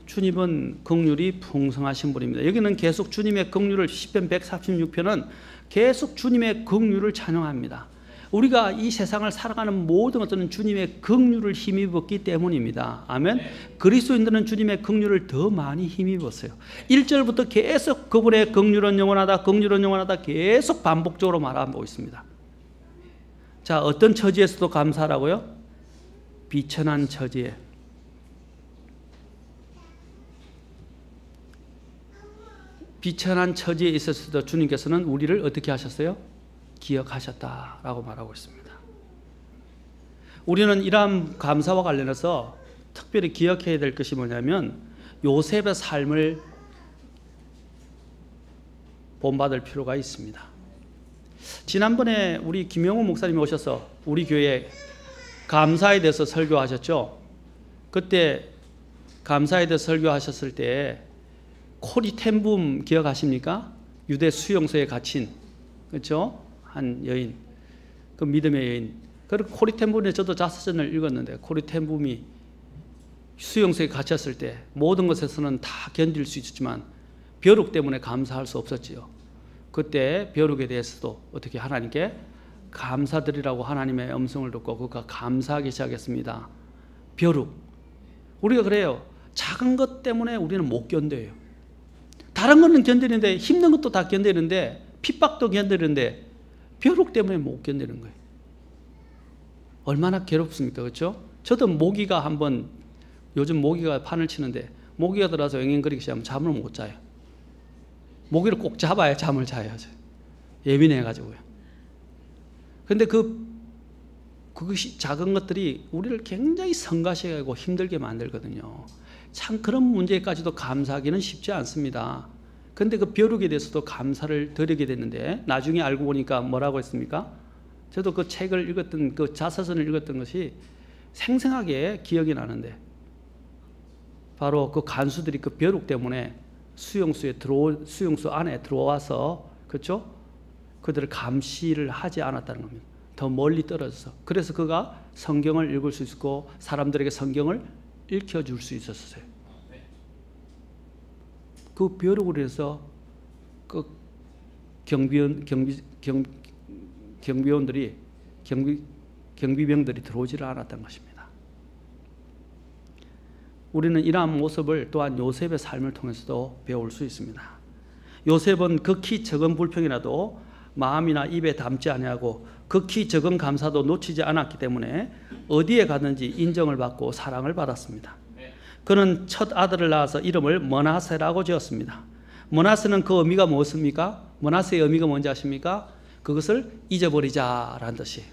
주님은 긍휼이 풍성하신 분입니다. 여기는 계속 주님의 긍휼을 시편 146편은 계속 주님의 긍휼을 찬양합니다. 우리가 이 세상을 살아가는 모든 것들은 주님의 긍휼을 힘입었기 때문입니다. 아멘. 그리스도인들은 주님의 긍휼을 더 많이 힘입었어요. 1절부터 계속 그분의 긍휼은 영원하다, 긍휼은 영원하다 계속 반복적으로 말하고 있습니다. 자, 어떤 처지에서도 감사하라고요? 비천한 처지에. 비천한 처지에 있었을 때 주님께서는 우리를 어떻게 하셨어요? 기억하셨다라고 말하고 있습니다. 우리는 이러한 감사와 관련해서 특별히 기억해야 될 것이 뭐냐면 요셉의 삶을 본받을 필요가 있습니다. 지난번에 우리 김영호 목사님이 오셔서 우리 교회에 감사에 대해서 설교하셨죠. 그때 감사에 대해서 설교하셨을 때 코리 텐붐 기억하십니까? 유대 수용소에 갇힌, 그렇죠? 한 여인, 그 믿음의 여인. 그리고 코리 텐붐에 저도 자서전을 읽었는데 코리 텐붐이 수용소에 갇혔을 때 모든 것에서는 다 견딜 수 있었지만 벼룩 때문에 감사할 수 없었지요. 그때 벼룩에 대해서도 어떻게 하나님께 감사드리라고 하나님의 음성을 듣고 그가 감사하기 시작했습니다. 벼룩. 우리가 그래요. 작은 것 때문에 우리는 못 견뎌요. 다른 거는 견디는데 힘든 것도 다 견디는데 핍박도 견디는데 벼룩 때문에 못 견디는 거예요. 얼마나 괴롭습니까? 그렇죠? 저도 모기가 한번 요즘 모기가 판을 치는데 모기가 들어와서 앵앵거리기 시작하면 잠을 못 자요. 모기를 꼭 잡아야 잠을 자요. 예민해가지고요. 근데 그것이 작은 것들이 우리를 굉장히 성가시게 하고 힘들게 만들거든요. 참 그런 문제까지도 감사하기는 쉽지 않습니다. 그런데 그 벼룩에 대해서도 감사를 드리게 됐는데 나중에 알고 보니까 뭐라고 했습니까? 저도 그 책을 읽었던 그 자서전을 읽었던 것이 생생하게 기억이 나는데 바로 그 간수들이 그 벼룩 때문에 수용소 안에 들어와서 그렇죠? 그들을 감시를 하지 않았다는 겁니다. 더 멀리 떨어져서. 그래서 그가 성경을 읽을 수 있고 사람들에게 성경을 읽혀줄 수 있었어요. 그 벼룩으로 해서 그 경비병들이 들어오지를 않았던 것입니다. 우리는 이러한 모습을 또한 요셉의 삶을 통해서도 배울 수 있습니다. 요셉은 극히 적은 불평이라도 마음이나 입에 담지 아니하고 극히 적은 감사도 놓치지 않았기 때문에 어디에 가든지 인정을 받고 사랑을 받았습니다. 그는 첫 아들을 낳아서 이름을 므낫세라고 지었습니다. 므낫세는 그 의미가 무엇입니까? 므낫세의 의미가 뭔지 아십니까? 그것을 잊어버리자라는 뜻이에요.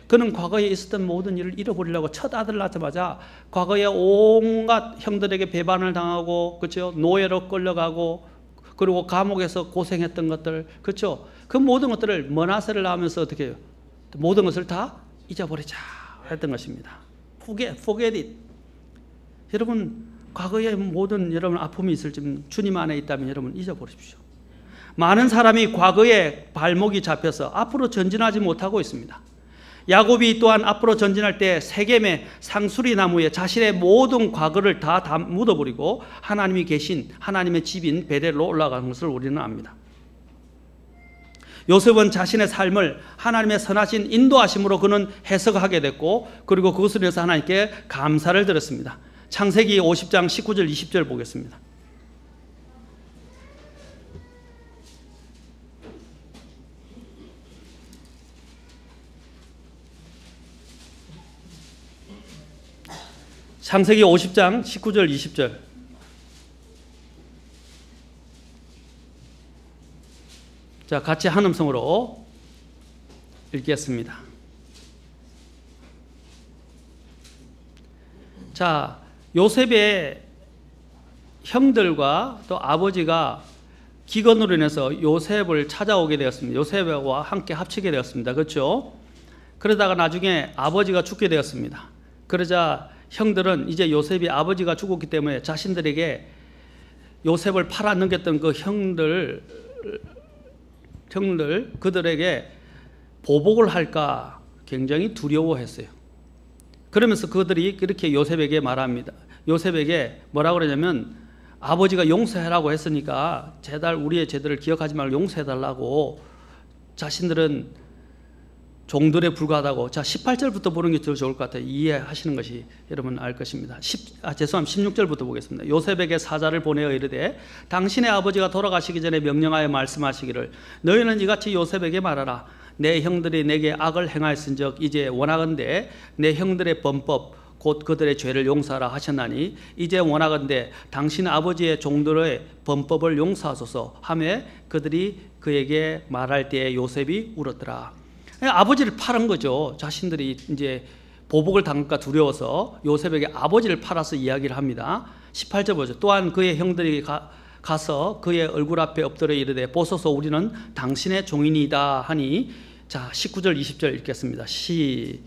그는 과거에 있었던 모든 일을 잃어버리려고 첫 아들을 낳자마자 과거에 온갖 형들에게 배반을 당하고 그렇죠? 노예로 끌려가고 그리고 감옥에서 고생했던 것들 그렇죠? 그 모든 것들을 므낫세를 낳으면서 어떻게 해요? 모든 것을 다 잊어버리자 했던 것입니다. Forget it. 여러분 과거에 모든 여러분 아픔이 있을지 주님 안에 있다면 여러분 잊어버리십시오. 많은 사람이 과거에 발목이 잡혀서 앞으로 전진하지 못하고 있습니다. 야곱이 또한 앞으로 전진할 때 세겜의 상수리 나무에 자신의 모든 과거를 다 묻어버리고 하나님이 계신 하나님의 집인 베델로 올라가는 것을 우리는 압니다. 요셉은 자신의 삶을 하나님의 선하신 인도하심으로 그는 해석하게 됐고 그리고 그것을 위해서 하나님께 감사를 드렸습니다. 창세기 50장 19절 20절 보겠습니다. 창세기 50장 19절 20절 자 같이 한 음성으로 읽겠습니다. 자, 요셉의 형들과 또 아버지가 기근으로 인해서 요셉을 찾아오게 되었습니다. 요셉과 함께 합치게 되었습니다. 그렇죠? 그러다가 나중에 아버지가 죽게 되었습니다. 그러자 형들은 이제 요셉이 아버지가 죽었기 때문에 자신들에게 요셉을 팔아넘겼던 그 형들 그들에게 보복을 할까 굉장히 두려워했어요. 그러면서 그들이 그렇게 요셉에게 말합니다. 요셉에게 뭐라고 그러냐면 아버지가 용서해라고 했으니까 우리의 죄들을 기억하지 말고 용서해달라고 자신들은 종들에 불과하다고. 자, 18절부터 보는 게 더 좋을 것 같아요. 이해하시는 것이 여러분 알 것입니다. 죄송합니다. 16절부터 보겠습니다. 요셉에게 사자를 보내어 이르되 당신의 아버지가 돌아가시기 전에 명령하여 말씀하시기를 너희는 이같이 요셉에게 말하라. 내 형들이 내게 악을 행하였은즉 이제 원하건대 내 형들의 범법 곧 그들의 죄를 용서하라 하셨나니 이제 원하건대 당신 아버지의 종들의 범법을 용서하소서 하며 그들이 그에게 말할 때에 요셉이 울었더라. 아버지를 팔은 거죠. 자신들이 이제 보복을 당할까 두려워서 요셉에게 아버지를 팔아서 이야기를 합니다. 18절 보죠. 또한 그의 형들이 가서 그의 얼굴 앞에 엎드려 이르되 보소서 우리는 당신의 종인이다 하니. 자, 19절 20절 읽겠습니다. 시작.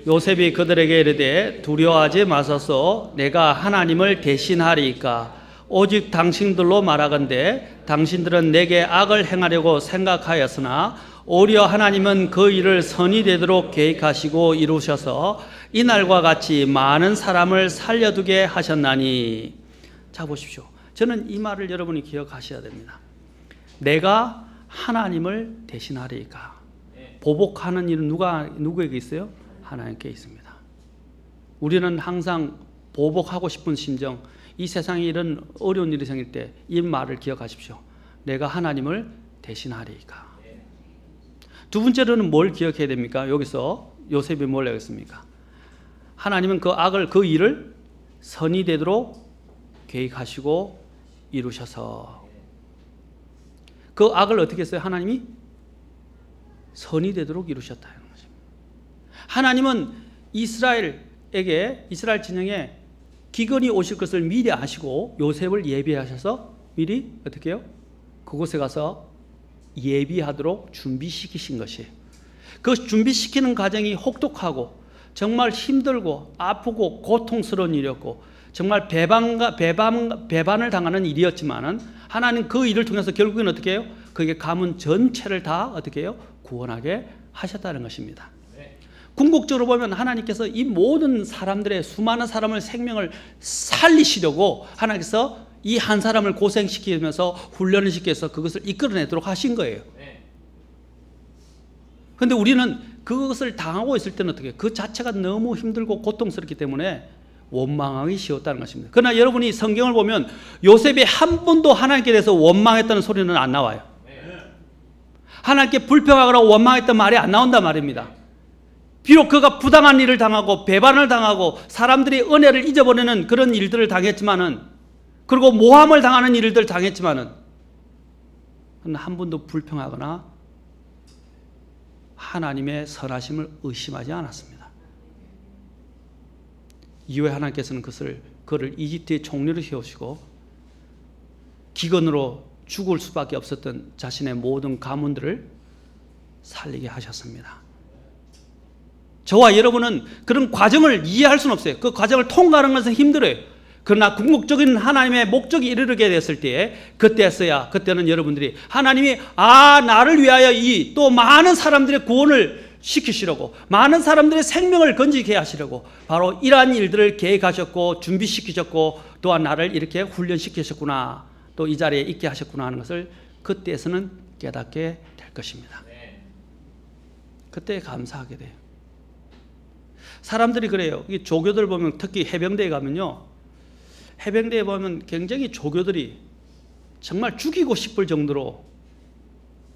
요셉이 그들에게 이르되 두려워하지 마소서 내가 하나님을 대신하리이까 오직 당신들로 말하건대 당신들은 내게 악을 행하려고 생각하였으나 오히려 하나님은 그 일을 선이 되도록 계획하시고 이루셔서 이날과 같이 많은 사람을 살려두게 하셨나니. 자, 보십시오. 저는 이 말을 여러분이 기억하셔야 됩니다. 내가 하나님을 대신하리이까. 보복하는 일은 누구에게 있어요? 하나님께 있습니다. 우리는 항상 보복하고 싶은 심정, 이 세상에 이런 어려운 일이 생길 때 이 말을 기억하십시오. 내가 하나님을 대신하리이까. 두 번째로는 뭘 기억해야 됩니까? 여기서 요셉이 뭘 하겠습니까? 하나님은 그 일을 선이 되도록 계획하시고 이루셔서. 그 악을 어떻게 했어요? 하나님이 선이 되도록 이루셨다는 것입니다. 하나님은 이스라엘 진영에 기근이 오실 것을 미리 아시고 요셉을 예비하셔서 미리 어떻게 해요? 그곳에 가서 예비하도록 준비시키신 것이에요. 그 준비시키는 과정이 혹독하고 정말 힘들고 아프고 고통스러운 일이었고 정말 배반을 당하는 일이었지만은 하나님 그 일을 통해서 결국엔 어떻게 해요? 그게 가문 전체를 다 어떻게 해요? 구원하게 하셨다는 것입니다. 궁극적으로 보면 하나님께서 이 모든 사람들의 수많은 사람의 생명을 살리시려고 하나님께서 이 한 사람을 고생시키면서 훈련을 시켜서 그것을 이끌어내도록 하신 거예요. 그런데 우리는 그것을 당하고 있을 때는 어떻게 해요? 그 자체가 너무 힘들고 고통스럽기 때문에 원망하기 쉬웠다는 것입니다. 그러나 여러분이 성경을 보면 요셉이 한 번도 하나님께 대해서 원망했다는 소리는 안 나와요. 하나님께 불평하거나 원망했던 말이 안 나온단 말입니다. 비록 그가 부당한 일을 당하고 배반을 당하고 사람들이 은혜를 잊어버리는 그런 일들을 당했지만은, 그리고 모함을 당하는 일들을 당했지만은 한 번도 불평하거나 하나님의 선하심을 의심하지 않았습니다. 이후에 하나님께서는 그를 이집트의 총리로 세우시고 기근으로 죽을 수밖에 없었던 자신의 모든 가문들을 살리게 하셨습니다. 저와 여러분은 그런 과정을 이해할 수는 없어요. 그 과정을 통과하는 것은 힘들어요. 그러나 궁극적인 하나님의 목적이 이르게 됐을 때 그때는 여러분들이 하나님이 나를 위하여 또 많은 사람들의 구원을 시키시려고, 많은 사람들의 생명을 건지게 하시려고 바로 이러한 일들을 계획하셨고 준비시키셨고 또한 나를 이렇게 훈련시키셨구나, 또 이 자리에 있게 하셨구나 하는 것을 그때에서는 깨닫게 될 것입니다. 그때 감사하게 돼요. 사람들이 그래요. 이 조교들 보면, 특히 해병대에 가면요, 해병대에 보면 굉장히 조교들이 정말 죽이고 싶을 정도로,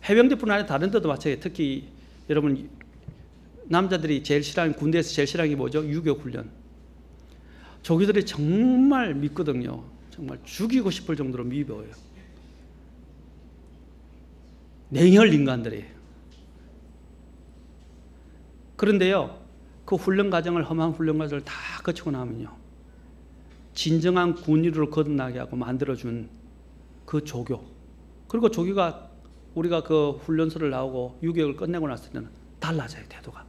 해병대뿐 아니라 다른 데도 마찬가지예요. 특히 여러분 남자들이 제일 싫어하는, 군대에서 제일 싫어하는 게 뭐죠? 유교훈련. 조교들이 정말 밉거든요. 정말 죽이고 싶을 정도로 미워요. 냉혈 인간들이에요. 그런데요, 그 훈련 과정을 험한 훈련 과정을 다 거치고 나면요, 진정한 군의를 거듭나게 하고 만들어준 그 조교, 그리고 조교가 우리가 그 훈련소를 나오고 유격을 끝내고 났을 때는 달라져요, 태도가.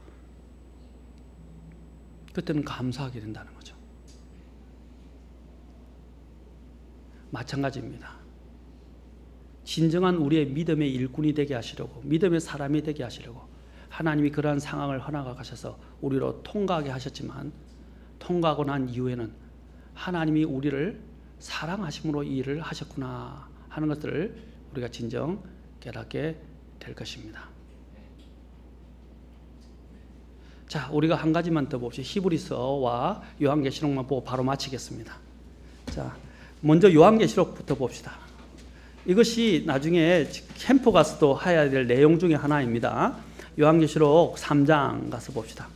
그때는 감사하게 된다는 거죠. 마찬가지입니다. 진정한 우리의 믿음의 일꾼이 되게 하시려고, 믿음의 사람이 되게 하시려고 하나님이 그러한 상황을 허락하 가셔서 우리로 통과하게 하셨지만, 통과하고 난 이후에는 하나님이 우리를 사랑하심으로 이 일을 하셨구나 하는 것들을 우리가 진정 깨닫게 될 것입니다. 자, 우리가 한 가지만 더 봅시다. 히브리서와 요한계시록만 보고 바로 마치겠습니다. 자, 먼저 요한계시록부터 봅시다. 이것이 나중에 캠프 가서도 해야 될 내용 중에 하나입니다. 요한계시록 3장 가서 봅시다.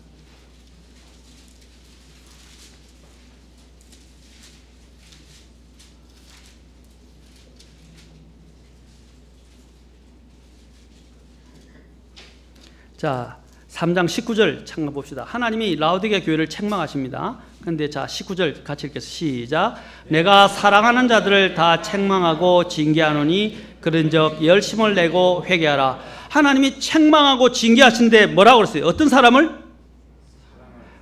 자, 3장 19절 창가 봅시다. 하나님이 라오디게 교회를 책망하십니다. 그런데 자, 19절 같이 읽겠습니다. 시작. 내가 사랑하는 자들을 다 책망하고 징계하노니 그런즉 열심을 내고 회개하라. 하나님이 책망하고 징계하신데 뭐라고 그랬어요? 어떤 사람을?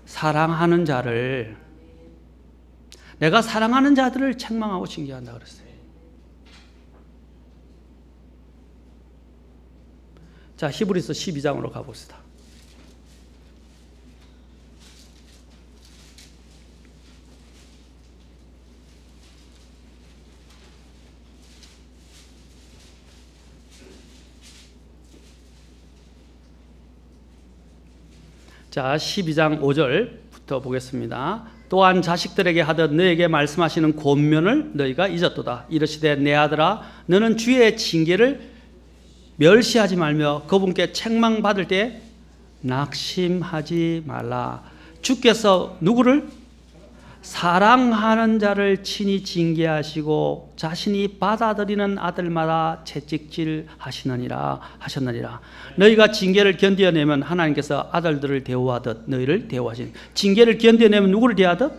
사랑하는 자를. 내가 사랑하는 자들을 책망하고 징계한다 그랬어요. 자, 히브리서 12장으로 가봅시다. 자, 12장 5절부터 보겠습니다. 또한 자식들에게 하듯 너에게 말씀하시는 권면을 너희가 잊었도다. 이르시되 내 아들아 너는 주의 징계를 멸시하지 말며 그분께 책망받을 때 낙심하지 말라. 주께서 누구를? 사랑하는 자를 친히 징계하시고 자신이 받아들이는 아들마다 채찍질 하셨느니라. 너희가 징계를 견뎌내면 하나님께서 아들들을 대우하듯 너희를 대우하시니. 징계를 견뎌내면 누구를 대하듯?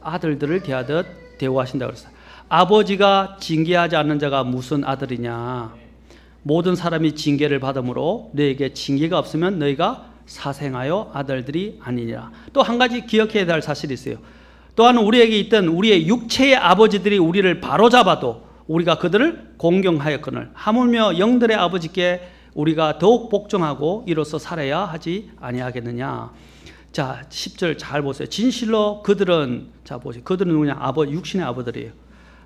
아들들을 대하듯 대우하신다고 그랬어요. 아버지가 징계하지 않는 자가 무슨 아들이냐. 모든 사람이 징계를 받으므로 너에게 징계가 없으면 너희가 사생하여 아들들이 아니니라. 또 한 가지 기억해야 할 사실이 있어요. 또한 우리에게 있던 우리의 육체의 아버지들이 우리를 바로잡아도 우리가 그들을 공경하였거늘 하물며 영들의 아버지께 우리가 더욱 복종하고 이로써 살아야 하지 아니하겠느냐. 자, 10절 잘 보세요. 진실로 그들은, 자 보세요. 그들은 누구냐? 육신의 아버들이에요.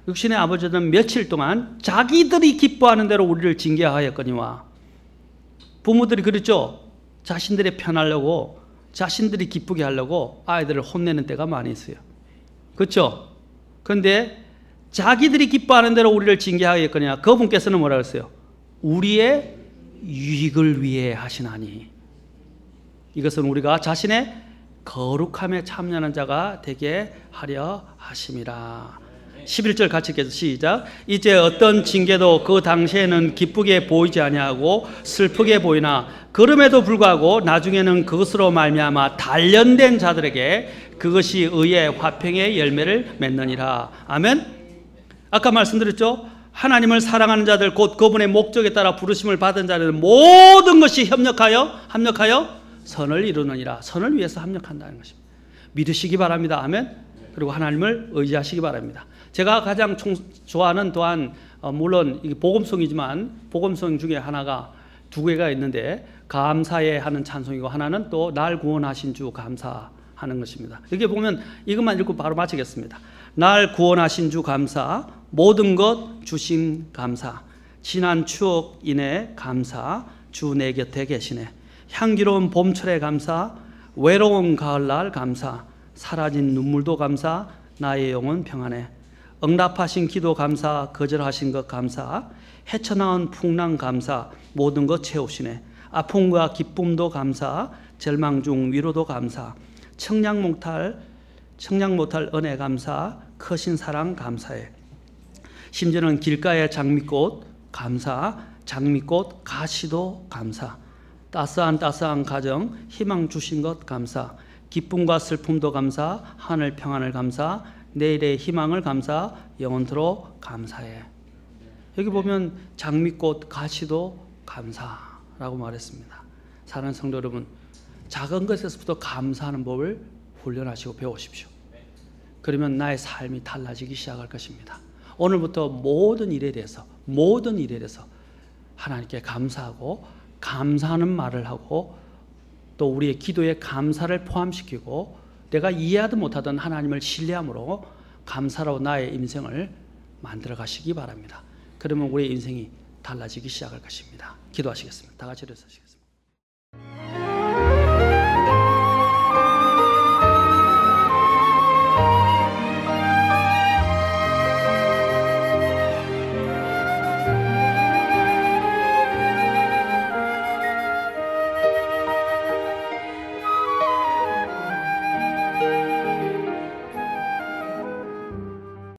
육신의 아버지들은 며칠 동안 자기들이 기뻐하는 대로 우리를 징계하였거니와. 부모들이 그랬죠. 자신들이 편하려고, 자신들이 기쁘게 하려고 아이들을 혼내는 때가 많이 있어요. 그렇죠? 그런데 자기들이 기뻐하는 대로 우리를 징계하겠거냐. 그분께서는 뭐라고 했어요? 우리의 유익을 위해 하시나니. 이것은 우리가 자신의 거룩함에 참여하는 자가 되게 하려 하심이라. 11절 같이 읽겠습니다. 시작. 이제 어떤 징계도 그 당시에는 기쁘게 보이지 아니하고 슬프게 보이나 그럼에도 불구하고 나중에는 그것으로 말미암아 단련된 자들에게 그것이 의의 화평의 열매를 맺느니라. 아멘. 아까 말씀드렸죠. 하나님을 사랑하는 자들 곧 그분의 목적에 따라 부르심을 받은 자들은 모든 것이 합력하여 선을 이루느니라. 선을 위해서 합력한다는 것입니다. 믿으시기 바랍니다. 아멘. 그리고 하나님을 의지하시기 바랍니다. 제가 가장 좋아하는 또한 물론 이게 복음송이지만 복음송 중에 하나가 두 개가 있는데 감사해 하는 찬송이고 하나는 또 날 구원하신 주 감사하는 것입니다. 여기 보면 이것만 읽고 바로 마치겠습니다. 날 구원하신 주 감사, 모든 것 주신 감사, 지난 추억 인해 감사, 주 내 곁에 계시네. 향기로운 봄철에 감사, 외로운 가을날 감사, 사라진 눈물도 감사, 나의 영혼 평안해. 응답하신 기도 감사, 거절하신 것 감사, 헤쳐나온 풍랑 감사, 모든 것 채우시네. 아픔과 기쁨도 감사, 절망 중 위로도 감사, 청량 못할 은혜 감사, 크신 사랑 감사해. 심지어는 길가의 장미꽃 감사, 장미꽃 가시도 감사. 따스한 가정, 희망 주신 것 감사, 기쁨과 슬픔도 감사, 하늘 평안을 감사, 내일의 희망을 감사, 영원토록 감사해. 여기 보면 장미꽃 가시도 감사라고 말했습니다. 사랑하는 성도 여러분, 작은 것에서부터 감사하는 법을 훈련하시고 배우십시오. 그러면 나의 삶이 달라지기 시작할 것입니다. 오늘부터 모든 일에 대해서 하나님께 감사하고 감사하는 말을 하고 또 우리의 기도에 감사를 포함시키고 내가 이해하든 못하든 하나님을 신뢰함으로 감사로 나의 인생을 만들어 가시기 바랍니다. 그러면 우리의 인생이 달라지기 시작할 것입니다. 기도하시겠습니다. 다 같이 일어서시겠습니다.